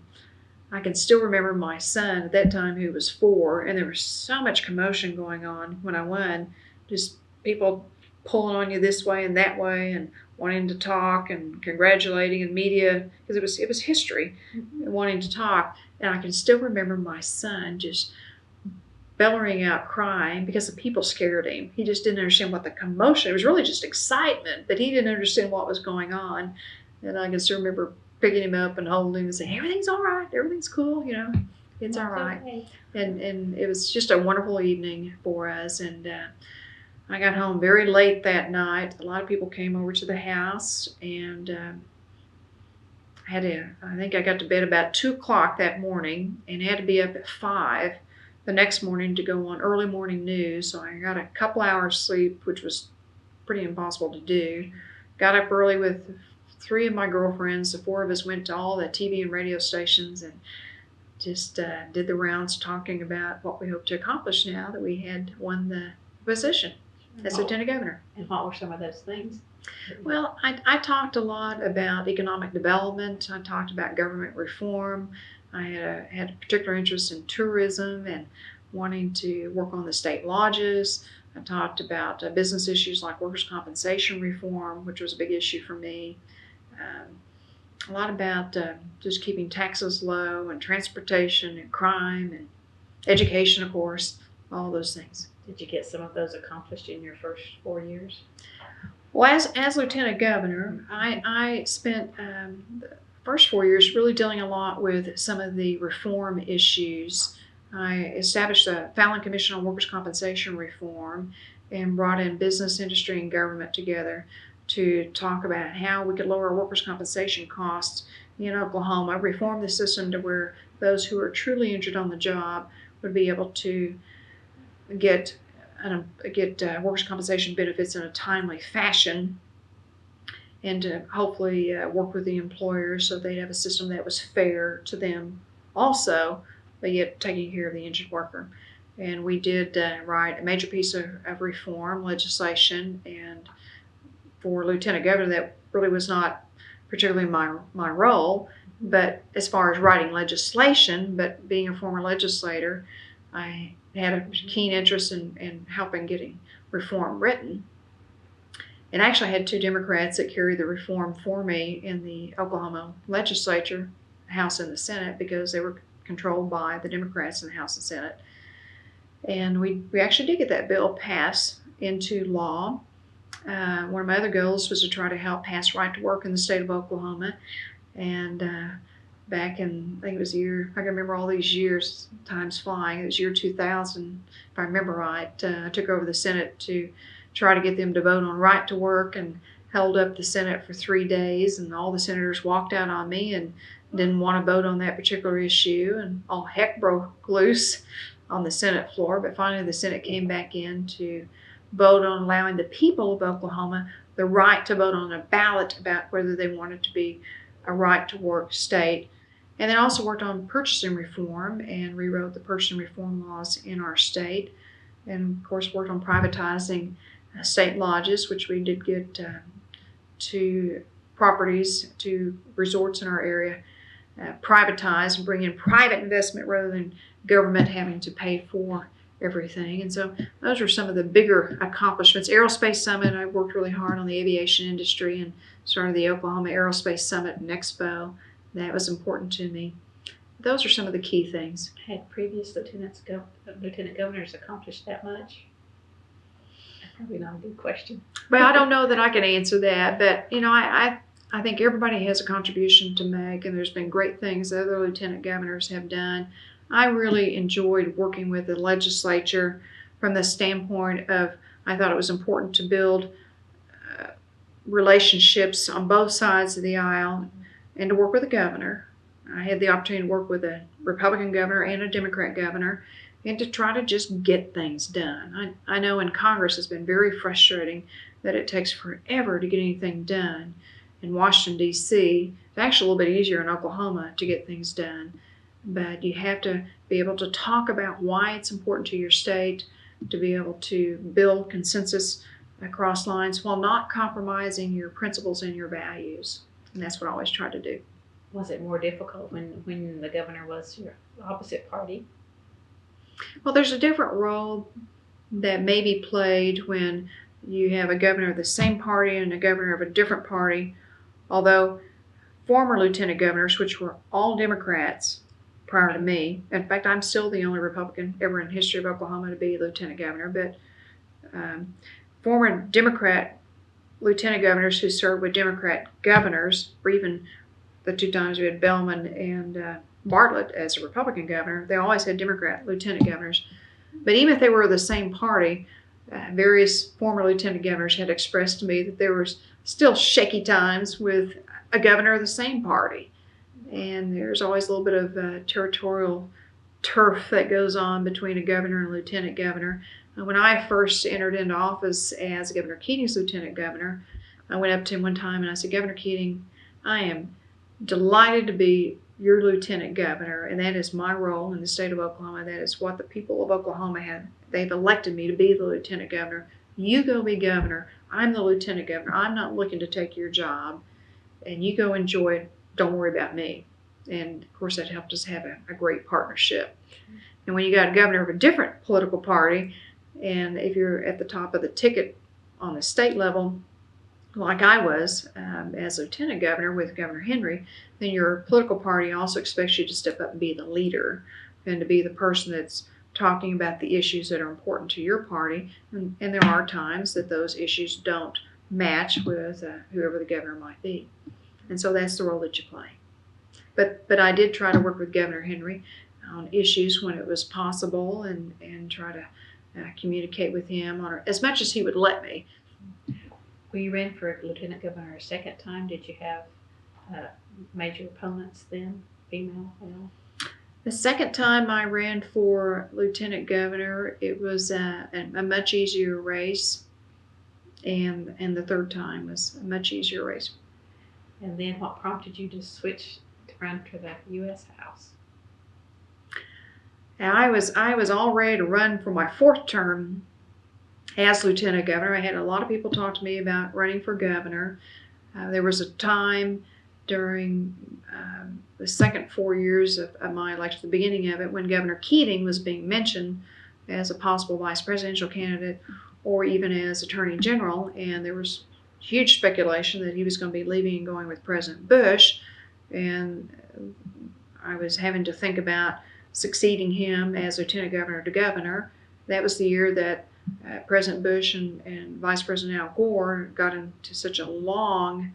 I can still remember my son at that time, who was 4, and there was so much commotion going on when I won. Just people pulling on you this way and that way and wanting to talk and congratulating, and media, because it was history, and wanting to talk. And I can still remember my son just bellowing out, crying, because the people scared him. He just didn't understand what the commotion, it was really just excitement, but he didn't understand what was going on. And I can still remember picking him up and holding him and saying, everything's all right, everything's cool, it's all right. Okay. And it was just a wonderful evening for us. And I got home very late that night. A lot of people came over to the house, and I think I got to bed about 2 o'clock that morning, and had to be up at 5 the next morning to go on early morning news. So I got a couple hours sleep, which was pretty impossible to do. Got up early with 3 of my girlfriends. The 4 of us went to all the TV and radio stations and just did the rounds, talking about what we hope to accomplish now that we had won the position as Lieutenant Governor. And what were some of those things? Well, I talked a lot about economic development. I talked about government reform. I had a particular interest in tourism and wanting to work on the state lodges. I talked about business issues like workers' compensation reform, which was a big issue for me. A lot about just keeping taxes low, and transportation and crime and education, of course, all those things. Did you get some of those accomplished in your first 4 years? Well, as Lieutenant Governor, I spent the first 4 years really dealing a lot with some of the reform issues. I established the Fallin Commission on Workers' Compensation Reform and brought in business, industry, and government together to talk about how we could lower workers' compensation costs in Oklahoma, reform the system to where those who are truly injured on the job would be able to get workers' compensation benefits in a timely fashion, and to hopefully work with the employers so they'd have a system that was fair to them also, but yet taking care of the injured worker. And we did write a major piece of reform legislation, and for Lieutenant Governor, that really was not particularly my role, but as far as writing legislation, but being a former legislator, I had a keen interest in helping getting reform written. And actually I had 2 Democrats that carried the reform for me in the Oklahoma Legislature, House and the Senate, because they were controlled by the Democrats in the House and Senate. And we actually did get that bill passed into law. One of my other goals was to try to help pass right to work in the state of Oklahoma. And back in, I think it was I can remember all these years, time's flying, it was year 2000, if I remember right, I took over the Senate to try to get them to vote on right to work, and held up the Senate for 3 days, and all the senators walked out on me and didn't want to vote on that particular issue, and all heck broke loose on the Senate floor. But finally the Senate came back in to vote on allowing the people of Oklahoma the right to vote on a ballot about whether they wanted to be a right-to-work state. And then also worked on purchasing reform and rewrote the purchasing reform laws in our state. And of course worked on privatizing state lodges, which we did get to properties, to resorts in our area, privatize and bring in private investment rather than government having to pay for everything. And so those are some of the bigger accomplishments. Aerospace Summit, I worked really hard on the aviation industry and started the Oklahoma Aerospace Summit and Expo. That was important to me. Those are some of the key things. Had previous lieutenant governors accomplished that much? Probably not a good question. Well, I don't know that I can answer that, but I think everybody has a contribution to make, and there's been great things that other lieutenant governors have done. I really enjoyed working with the legislature from the standpoint of I thought it was important to build relationships on both sides of the aisle and to work with the governor. I had the opportunity to work with a Republican governor and a Democrat governor and to try to just get things done. I know in Congress it's been very frustrating that it takes forever to get anything done. In Washington, D.C., it's actually a little bit easier in Oklahoma to get things done. But you have to be able to talk about why it's important to your state, to be able to build consensus across lines while not compromising your principles and your values. And that's what I always try to do. Was it more difficult when the governor was your opposite party? Well, there's a different role that may be played when you have a governor of the same party and a governor of a different party, although former lieutenant governors, which were all Democrats prior to me, in fact, I'm still the only Republican ever in the history of Oklahoma to be lieutenant governor, but former Democrat lieutenant governors who served with Democrat governors, or even the 2 times we had Bellman and Bartlett as a Republican governor, they always had Democrat lieutenant governors. But even if they were the same party, various former lieutenant governors had expressed to me that there was still shaky times with a governor of the same party. And there's always a little bit of territorial turf that goes on between a governor and a lieutenant governor. When I first entered into office as Governor Keating's lieutenant governor, I went up to him one time and I said, Governor Keating, I am delighted to be your lieutenant governor, and that is my role in the state of Oklahoma. That is what the people of Oklahoma have. They've elected me to be the lieutenant governor. You go be governor. I'm the lieutenant governor. I'm not looking to take your job, and you go enjoy it. Don't worry about me. And of course that helped us have a great partnership. And when you got a governor of a different political party, and if you're at the top of the ticket on the state level, like I was as lieutenant governor with Governor Henry, then your political party also expects you to step up and be the leader and to be the person that's talking about the issues that are important to your party. And there are times that those issues don't match with whoever the governor might be. And so that's the role that you play. But I did try to work with Governor Henry on issues when it was possible and try to communicate with him on as much as he would let me. When you ran for lieutenant governor a second time, did you have major opponents then, female, male? The second time I ran for lieutenant governor, it was a much easier race, and the third time was a much easier race. And then what prompted you to switch to run for the U.S. House? Now, I was all ready to run for my 4th term as lieutenant governor. I had a lot of people talk to me about running for governor. There was a time during the second 4 years of my election, the beginning of it, when Governor Keating was being mentioned as a possible vice presidential candidate or even as attorney general, and there was huge speculation that he was going to be leaving and going with President Bush, and I was having to think about succeeding him as lieutenant governor to governor. That was the year that President Bush and Vice President Al Gore got into such a long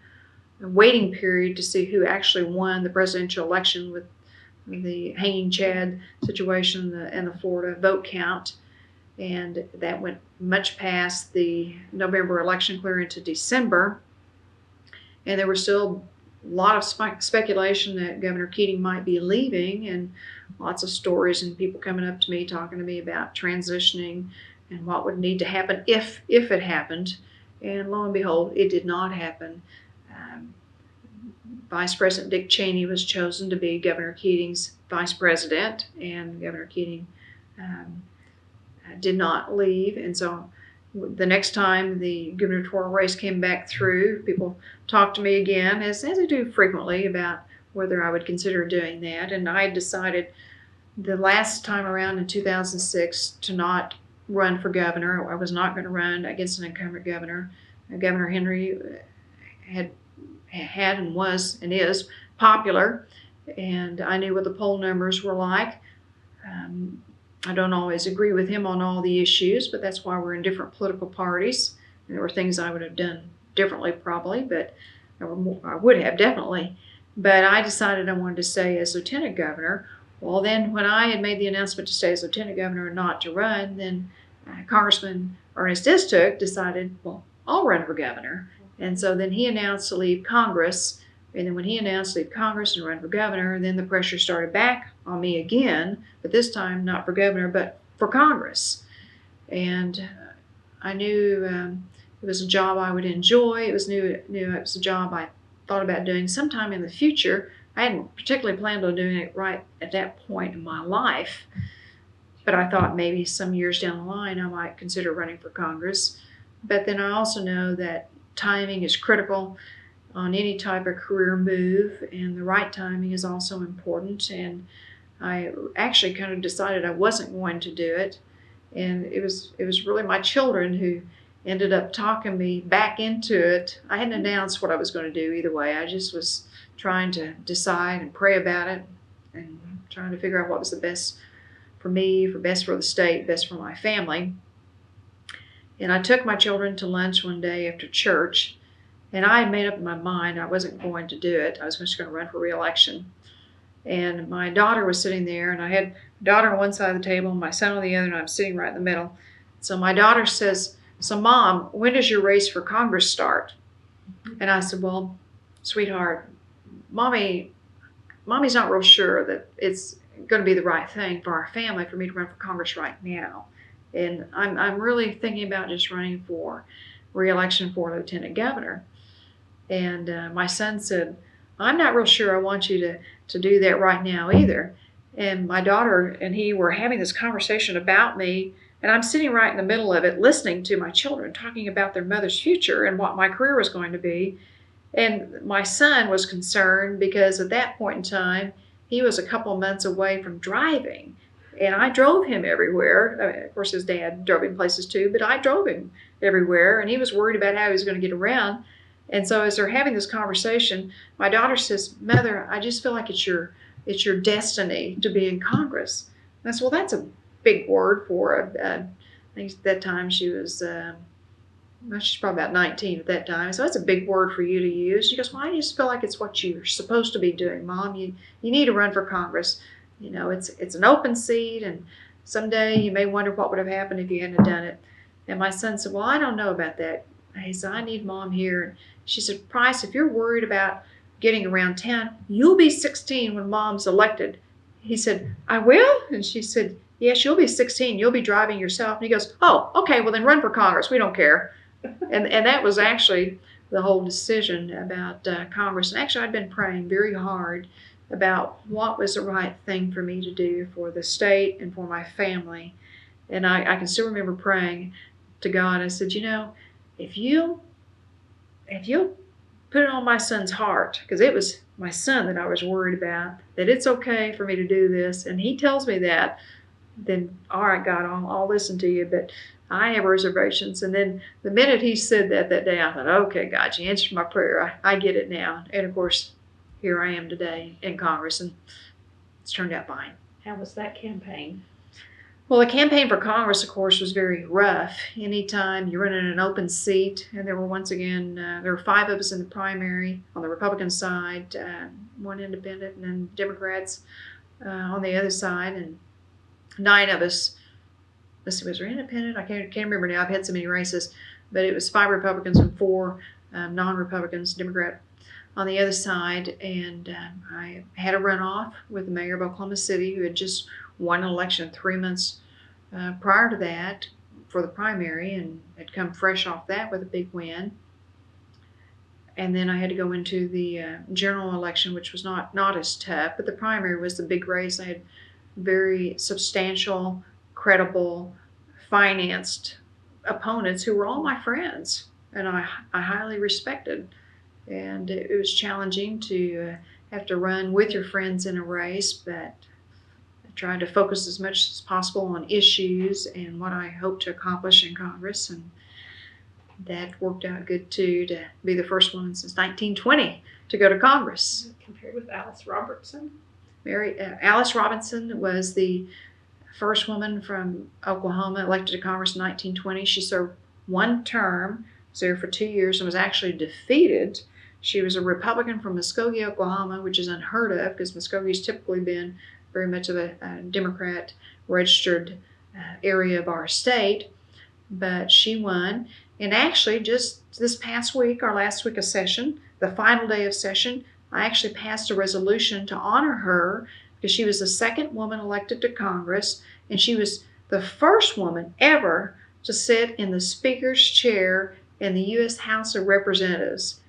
waiting period to see who actually won the presidential election with the hanging Chad situation and the Florida vote count. And that went much past the November election, clear into December. and there was still a lot of speculation that Governor Keating might be leaving, and lots of stories and people coming up to me talking to me about transitioning and what would need to happen if it happened. And lo and behold, it did not happen. Vice President Dick Cheney was chosen to be Governor Keating's vice president, and Governor Keating did not leave. And so the next time the gubernatorial race came back through, people talked to me again, as they do frequently, about whether I would consider doing that. And I decided the last time around in 2006 to not run for governor. I was not going to run against an incumbent governor. Governor Henry had and was and is popular, and I knew what the poll numbers were like. I don't always agree with him on all the issues, but that's why we're in different political parties. And there were things I would have done differently probably, but I would have definitely. But I decided I wanted to stay as lieutenant governor. Well, then when I had made the announcement to stay as lieutenant governor and not to run, then Congressman Ernest Istook decided, well, I'll run for governor. And so then he announced to leave Congress. And then when he announced to leave Congress and run for governor, then the pressure started back on me again, but this time not for governor, but for Congress. And I knew it was a job I would enjoy. It was it was a job I thought about doing sometime in the future. I hadn't particularly planned on doing it right at that point in my life, but I thought maybe some years down the line I might consider running for Congress. But then I also know that timing is critical on any type of career move, and the right timing is also important. And I actually kind of decided I wasn't going to do it, and it was really my children who ended up talking me back into it. I hadn't announced what I was going to do either way. I just was trying to decide and pray about it and trying to figure out what was the best for me, best for the state, best for my family. And I took my children to lunch one day after church, and I had made up in my mind I wasn't going to do it. I was just going to run for re-election. And my daughter was sitting there, and I had my daughter on one side of the table and my son on the other, and I'm sitting right in the middle. So my daughter says, "So Mom, when does your race for Congress start?" And I said, "Well, sweetheart, Mommy's not real sure that it's going to be the right thing for our family for me to run for Congress right now. And I'm really thinking about just running for re-election for lieutenant governor." And my son said, "I'm not real sure I want you to do that right now either." And my daughter and he were having this conversation about me, and I'm sitting right in the middle of it, listening to my children talking about their mother's future and what my career was going to be. And my son was concerned because at that point in time, he was a couple of months away from driving. And I drove him everywhere. I mean, of course, his dad drove him places too, but I drove him everywhere. And he was worried about how he was going to get around. And so as they're having this conversation, my daughter says, "Mother, I just feel like it's your destiny to be in Congress." And I said, "Well, that's a big word for I think at that time she was, she's probably about 19 at that time. So that's a big word for you to use." She goes, "Well, I just feel like it's what you're supposed to be doing, Mom. You need to run for Congress. You know, it's an open seat, and someday you may wonder what would have happened if you hadn't done it." And my son said, "Well, I don't know about that." He said, "I need Mom here." She said, "Price, if you're worried about getting around town, you'll be 16 when Mom's elected." He said, "I will?" And she said, "Yes, you'll be 16. You'll be driving yourself." And he goes, "Oh, okay, well then run for Congress. We don't care." And that was actually the whole decision about Congress. And actually, I'd been praying very hard about what was the right thing for me to do for the state and for my family. And I can still remember praying to God. I said, "You know, if you'll put it on my son's heart," because it was my son that I was worried about, "that it's okay for me to do this, and he tells me that, then all right, God, I'll listen to you, but I have reservations." And then the minute he said that day, I thought, "Okay, God, you answered my prayer. I get it now." And of course, here I am today in Congress, and it's turned out fine. How was that campaign? Well, the campaign for Congress, of course, was very rough. Anytime you run in an open seat, and there were once again, there were 5 of us in the primary on the Republican side, 1 independent, and then Democrats on the other side, and 9 of us. Let's see, was there independent? I can't remember now. I've had so many races, but it was 5 Republicans and 4 non-Republicans, Democrat on the other side, and I had a runoff with the mayor of Oklahoma City, who had just won an election 3 months prior to that for the primary, and had come fresh off that with a big win. And then I had to go into the general election, which was not as tough, but the primary was the big race. I had very substantial, credible, financed opponents who were all my friends, and I highly respected. And it was challenging to have to run with your friends in a race, but I tried to focus as much as possible on issues and what I hoped to accomplish in Congress, and that worked out good too, to be the first woman since 1920 to go to Congress. Compared with Alice Robertson. Alice Robinson was the first woman from Oklahoma elected to Congress in 1920. She served one term, was there for 2 years, and was actually defeated. She was a Republican from Muskogee, Oklahoma, which is unheard of because Muscogee's typically been very much of a Democrat registered area of our state. But she won. And actually, just this past week, our last week of session, the final day of session, I actually passed a resolution to honor her because she was the second woman elected to Congress, and she was the first woman ever to sit in the Speaker's chair in the U.S. House of Representatives.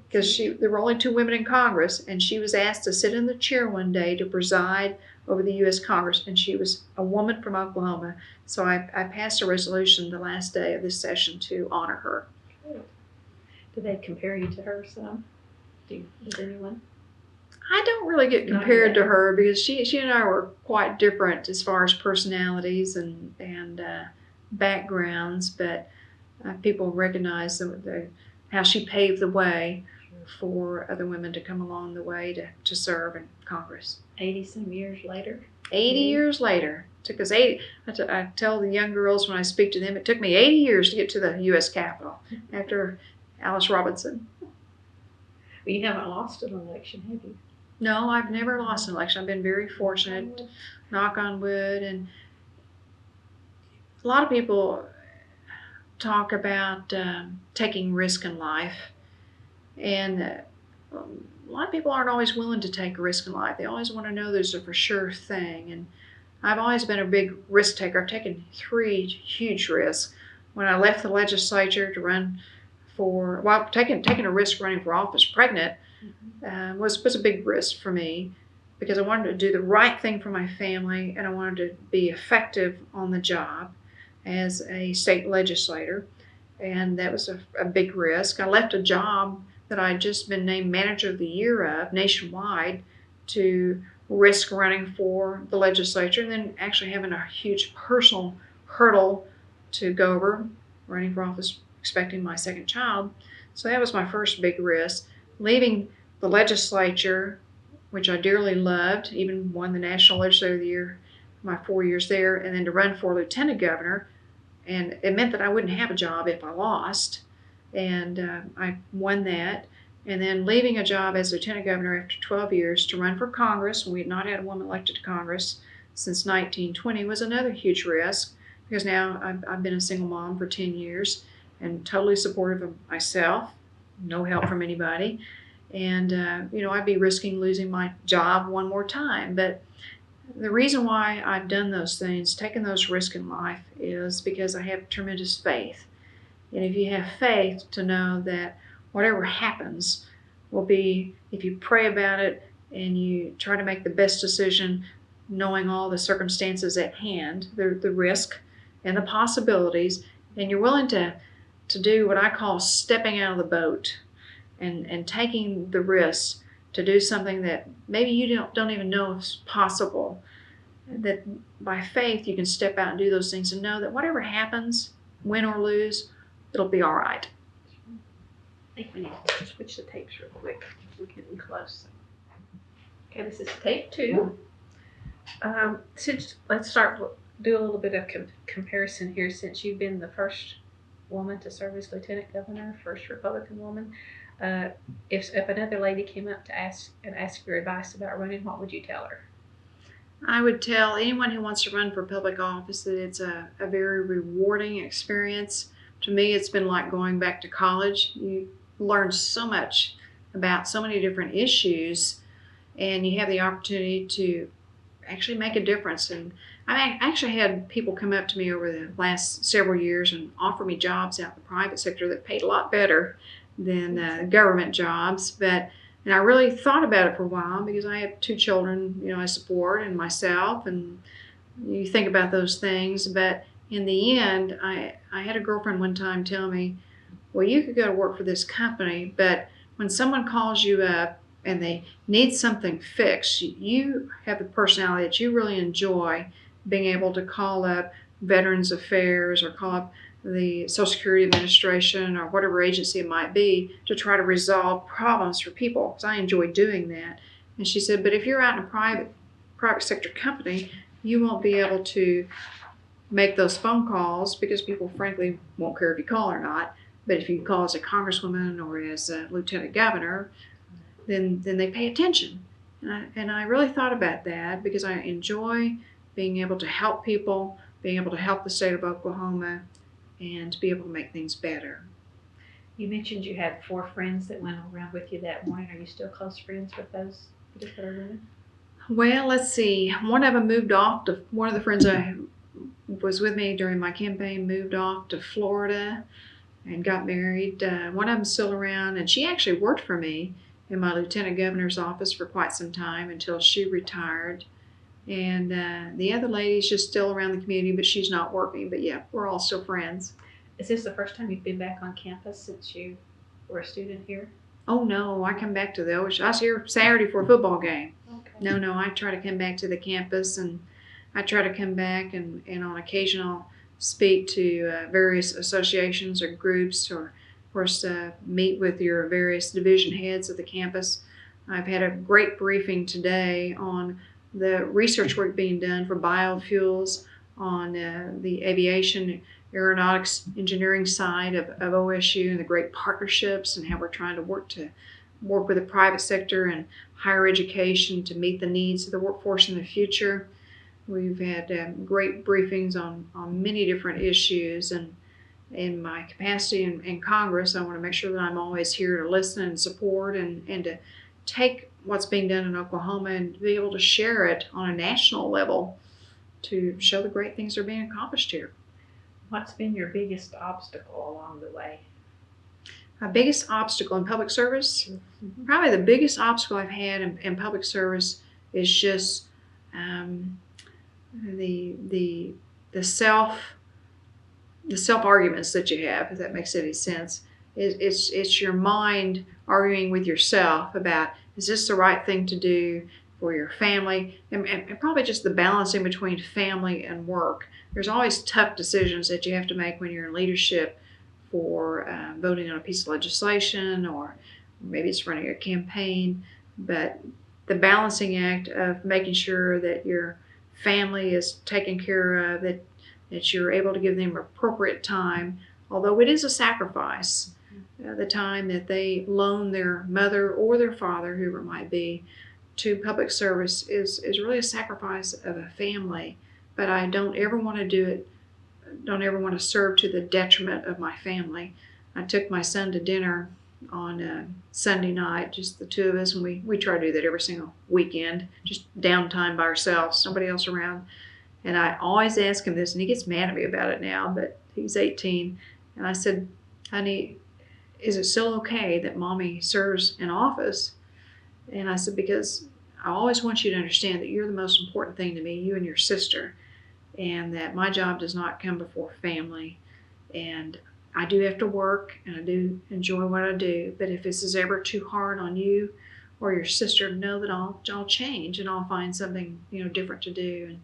Because there were only 2 women in Congress, and she was asked to sit in the chair one day to preside over the U.S. Congress, and she was a woman from Oklahoma. So I passed a resolution the last day of this session to honor her. Good. Do they compare you to her some? Does anyone? I don't really get compared to her because she and I were quite different as far as personalities and backgrounds, but people recognize how she paved the way for other women to come along the way to serve in Congress. 80-some years later. 80 years later. It took us 80. I tell the young girls when I speak to them, it took me 80 years to get to the U.S. Capitol after Alice Robinson. Well, you haven't lost an election, have you? No, I've never lost an election. I've been very fortunate, knock on wood. And a lot of people talk about taking risk in life. And a lot of people aren't always willing to take a risk in life. They always want to know there's a for sure thing. And I've always been a big risk taker. I've taken 3 huge risks. When I left the legislature to run for, well, taking a risk running for office pregnant was a big risk for me because I wanted to do the right thing for my family, and I wanted to be effective on the job as a state legislator. And that was a big risk. I left a job that I'd just been named Manager of the Year of nationwide to risk running for the legislature, and then actually having a huge personal hurdle to go over, running for office, expecting my second child. So that was my first big risk. Leaving the legislature, which I dearly loved, even won the National Legislator of the Year my 4 years there, and then to run for lieutenant governor. And it meant that I wouldn't have a job if I lost. And I won that. And then leaving a job as lieutenant governor after 12 years to run for Congress, when we had not had a woman elected to Congress since 1920, was another huge risk, because now I've been a single mom for 10 years and totally supportive of myself, no help from anybody. And, I'd be risking losing my job one more time. But the reason why I've done those things, taken those risks in life, is because I have tremendous faith. And if you have faith to know that whatever happens will be, if you pray about it and you try to make the best decision, knowing all the circumstances at hand, the risk and the possibilities, and you're willing to do what I call stepping out of the boat and taking the risk to do something that maybe you don't even know is possible, that by faith you can step out and do those things and know that whatever happens, win or lose, it'll be all right. I think we need to switch the tapes real quick. We're getting close. Okay, this is tape 2. Let's do a little bit of comparison here. Since you've been the first woman to serve as lieutenant governor, first Republican woman, if another lady came up to ask your advice about running, what would you tell her? I would tell anyone who wants to run for public office that it's a very rewarding experience. To me, it's been like going back to college. You learn so much about so many different issues, and you have the opportunity to actually make a difference. And I actually had people come up to me over the last several years and offer me jobs out in the private sector that paid a lot better than government jobs. And I really thought about it for a while because I have 2 children, I support, and myself, and you think about those things. But in the end, I had a girlfriend one time tell me, well, you could go to work for this company, but when someone calls you up and they need something fixed, you have the personality that you really enjoy being able to call up Veterans Affairs or call up the Social Security Administration or whatever agency it might be to try to resolve problems for people, because I enjoy doing that. And she said, but if you're out in a private sector company, you won't be able to make those phone calls because people frankly won't care if you call or not. But if you call as a congresswoman or as a lieutenant governor, then they pay attention. And I really thought about that because I enjoy being able to help people, being able to help the state of Oklahoma, and to be able to make things better. You mentioned you had 4 friends that went around with you that morning. Are you still close friends with those particular women? Well, let's see. One of them moved off to, one of the friends I was with me during my campaign moved off to Florida and got married. One of them's still around, and she actually worked for me in my lieutenant governor's office for quite some time until she retired. And the other lady's just still around the community, but she's not working. But yeah, we're all still friends. Is this the first time you've been back on campus since you were a student here? Oh no, I come back to the OOHRP. I was here Saturday for a football game. Okay. No, I try to come back to the campus, and I try to come back and on occasion I'll speak to various associations or groups, or of course meet with your various division heads of the campus. I've had a great briefing today on the research work being done for biofuels on the aviation aeronautics engineering side of OSU, and the great partnerships and how we're trying to work with the private sector and higher education to meet the needs of the workforce in the future. We've had great briefings on many different issues, and in my capacity in Congress, I want to make sure that I'm always here to listen and support and to take what's being done in Oklahoma and be able to share it on a national level to show the great things that are being accomplished here. What's been your biggest obstacle along the way? My biggest obstacle in public service? Mm-hmm. Probably the biggest obstacle I've had in public service is just the self arguments that you have, if that makes any sense. It's your mind arguing with yourself about, is this the right thing to do for your family, and probably just the balancing between family and work. There's always tough decisions that you have to make when you're in leadership for voting on a piece of legislation, or maybe it's running a campaign, but the balancing act of making sure that your family is taken care of, that you're able to give them appropriate time, although it is a sacrifice. The time that they loan their mother or their father, whoever it might be, to public service is really a sacrifice of a family. But I don't ever want to do it, don't ever want to serve to the detriment of my family. I took my son to dinner on Sunday night, just the 2 of us, and we try to do that every single weekend, just downtime by ourselves, nobody else around. And I always ask him this, and he gets mad at me about it now, but he's 18. And I said, honey, is it still okay that mommy serves in office? And I said, because I always want you to understand that you're the most important thing to me, you and your sister, and that my job does not come before family. And I do have to work, and I do enjoy what I do, but if this is ever too hard on you or your sister, know that I'll change and I'll find something different to do.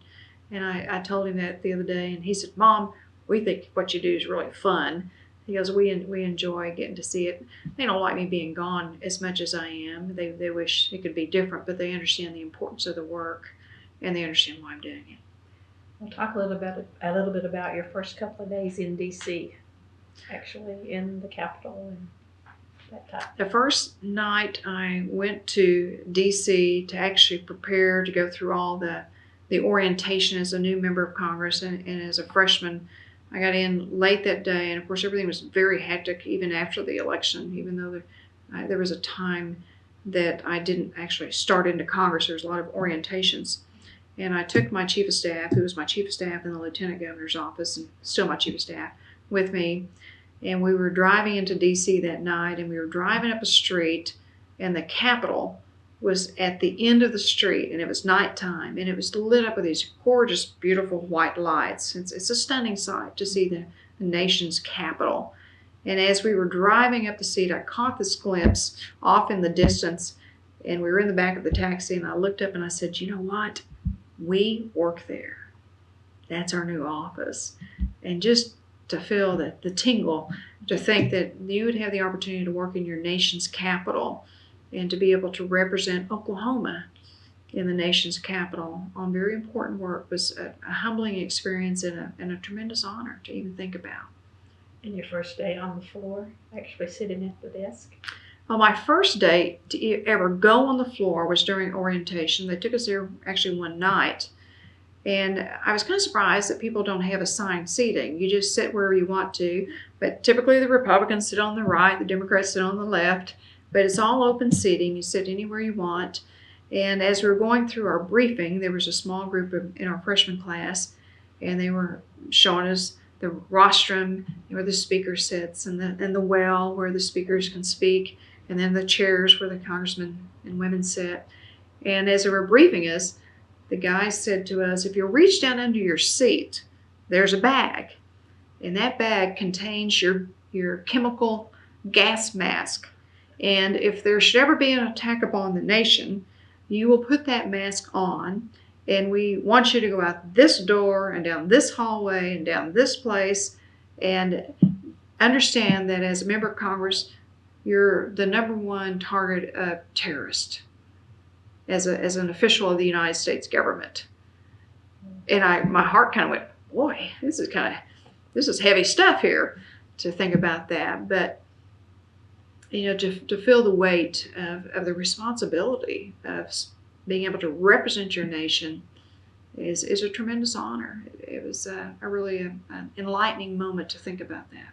And I told him that the other day, and he said, Mom, we think what you do is really fun. He goes, we enjoy getting to see it. They don't like me being gone as much as I am. They wish it could be different, but they understand the importance of the work, and they understand why I'm doing it. We'll talk a little bit about your first couple of days in D.C., actually in the Capitol and that type. The first night I went to D.C. to actually prepare to go through all the orientation as a new member of Congress, and as a freshman. I got in late that day, and of course everything was very hectic even after the election, even though There was a time that I didn't actually start into Congress. There was a lot of orientations. And I took my chief of staff, who was my chief of staff in the lieutenant governor's office and still my chief of staff, with me. And we were driving into D.C. that night, and we were driving up a street, and the Capitol was at the end of the street, and it was nighttime, and it was lit up with these gorgeous, beautiful white lights. It's a stunning sight to see the nation's capital. And as we were driving up the street, I caught this glimpse off in the distance, and we were in the back of the taxi, and I looked up and I said, you know what? We work there. That's our new office. And just to feel the tingle, to think that you would have the opportunity to work in your nation's capital and to be able to represent Oklahoma in the nation's capital on very important work was a humbling experience and a tremendous honor to even think about. And your first day on the floor, actually sitting at the desk? Well, my first day to ever go on the floor was during orientation. They took us there actually one night. And I was kind of surprised that people don't have assigned seating. You just sit wherever you want to. But typically the Republicans sit on the right, the Democrats sit on the left. But it's all open seating. You sit anywhere you want. And as we were going through our briefing, there was a small group in our freshman class, and they were showing us the rostrum where the speaker sits, and the well where the speakers can speak, and then the chairs where the congressmen and women sit. And as they were briefing us, the guy said to us, if you'll reach down under your seat, there's a bag. And that bag contains your chemical gas mask. And if there should ever be an attack upon the nation, you will put that mask on. And we want you to go out this door and down this hallway and down this place. And understand that as a member of Congress, you're the number one target of terrorists as an official of the United States government. And my heart kind of went, boy, this is heavy stuff here to think about that. But to feel the weight of the responsibility of being able to represent your nation is a tremendous honor. It was an enlightening moment to think about that.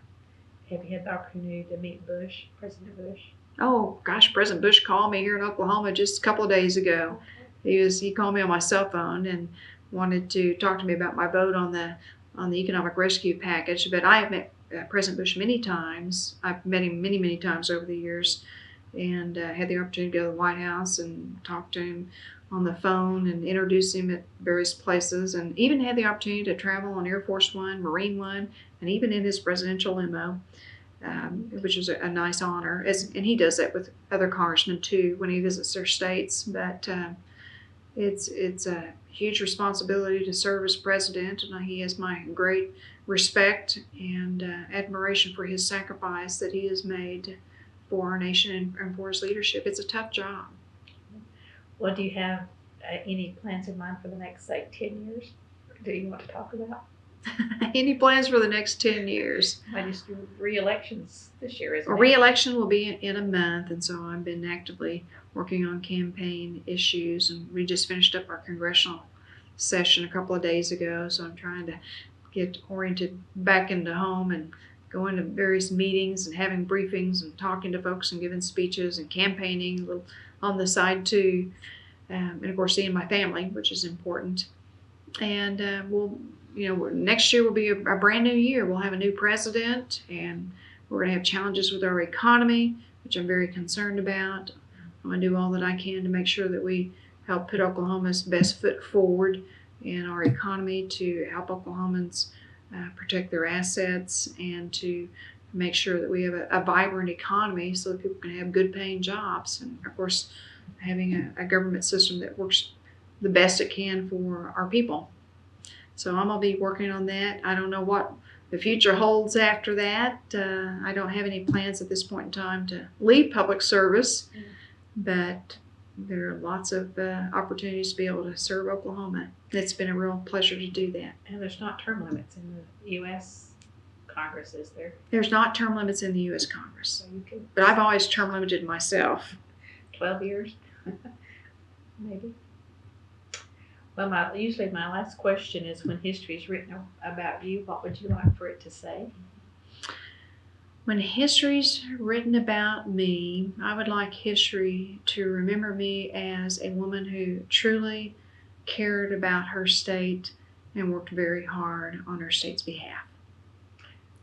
Have you had the opportunity to meet Bush, President Bush? Oh gosh, President Bush called me here in Oklahoma just a couple of days ago. He called me on my cell phone and wanted to talk to me about my vote on the economic rescue package. But I have met President Bush many times. I've met him many, many times over the years, and had the opportunity to go to the White House and talk to him on the phone and introduce him at various places, and even had the opportunity to travel on Air Force One, Marine One, and even in his presidential limo, which is a nice honor. And he does that with other congressmen too when he visits their states. But it's a huge responsibility to serve as president, and he has my great respect and admiration for his sacrifice that he has made for our nation and for his leadership. It's a tough job. Well, do you have any plans in mind for the next, 10 years? Do you want to talk about? Any plans for the next 10 years? I just do re-elections this year, isn't it? Re-election will be in a month, and so I've been actively working on campaign issues, and we just finished up our congressional session a couple of days ago, so I'm trying to get oriented back into home and going to various meetings and having briefings and talking to folks and giving speeches and campaigning a little on the side too, and of course seeing my family, which is important. And next year will be a brand new year. We'll have a new president, and we're going to have challenges with our economy, which I'm very concerned about. I'm going to do all that I can to make sure that we help put Oklahoma's best foot forward in our economy, to help Oklahomans protect their assets, and to make sure that we have a vibrant economy so that people can have good paying jobs. And of course, having a government system that works the best it can for our people. So I'm going to be working on that. I don't know what the future holds after that. I don't have any plans at this point in time to leave public service, but there are lots of opportunities to be able to serve Oklahoma. It's been a real pleasure to do that. And there's not term limits in the U.S. Congress, is there? There's not term limits in the U.S. Congress. So you could, but I've always term limited myself. 12 years, maybe. Well, usually my last question is, when history is written about you, what would you like for it to say? When history's written about me, I would like history to remember me as a woman who truly cared about her state and worked very hard on her state's behalf.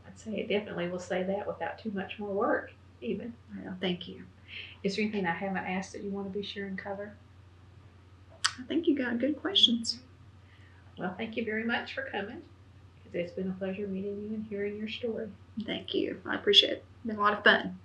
I'd say it definitely will say that without too much more work, even. Well, thank you. Is there anything I haven't asked that you want to be sure and cover? I think you got good questions. Well, thank you very much for coming. It's been a pleasure meeting you and hearing your story. Thank you. I appreciate it. It's been a lot of fun.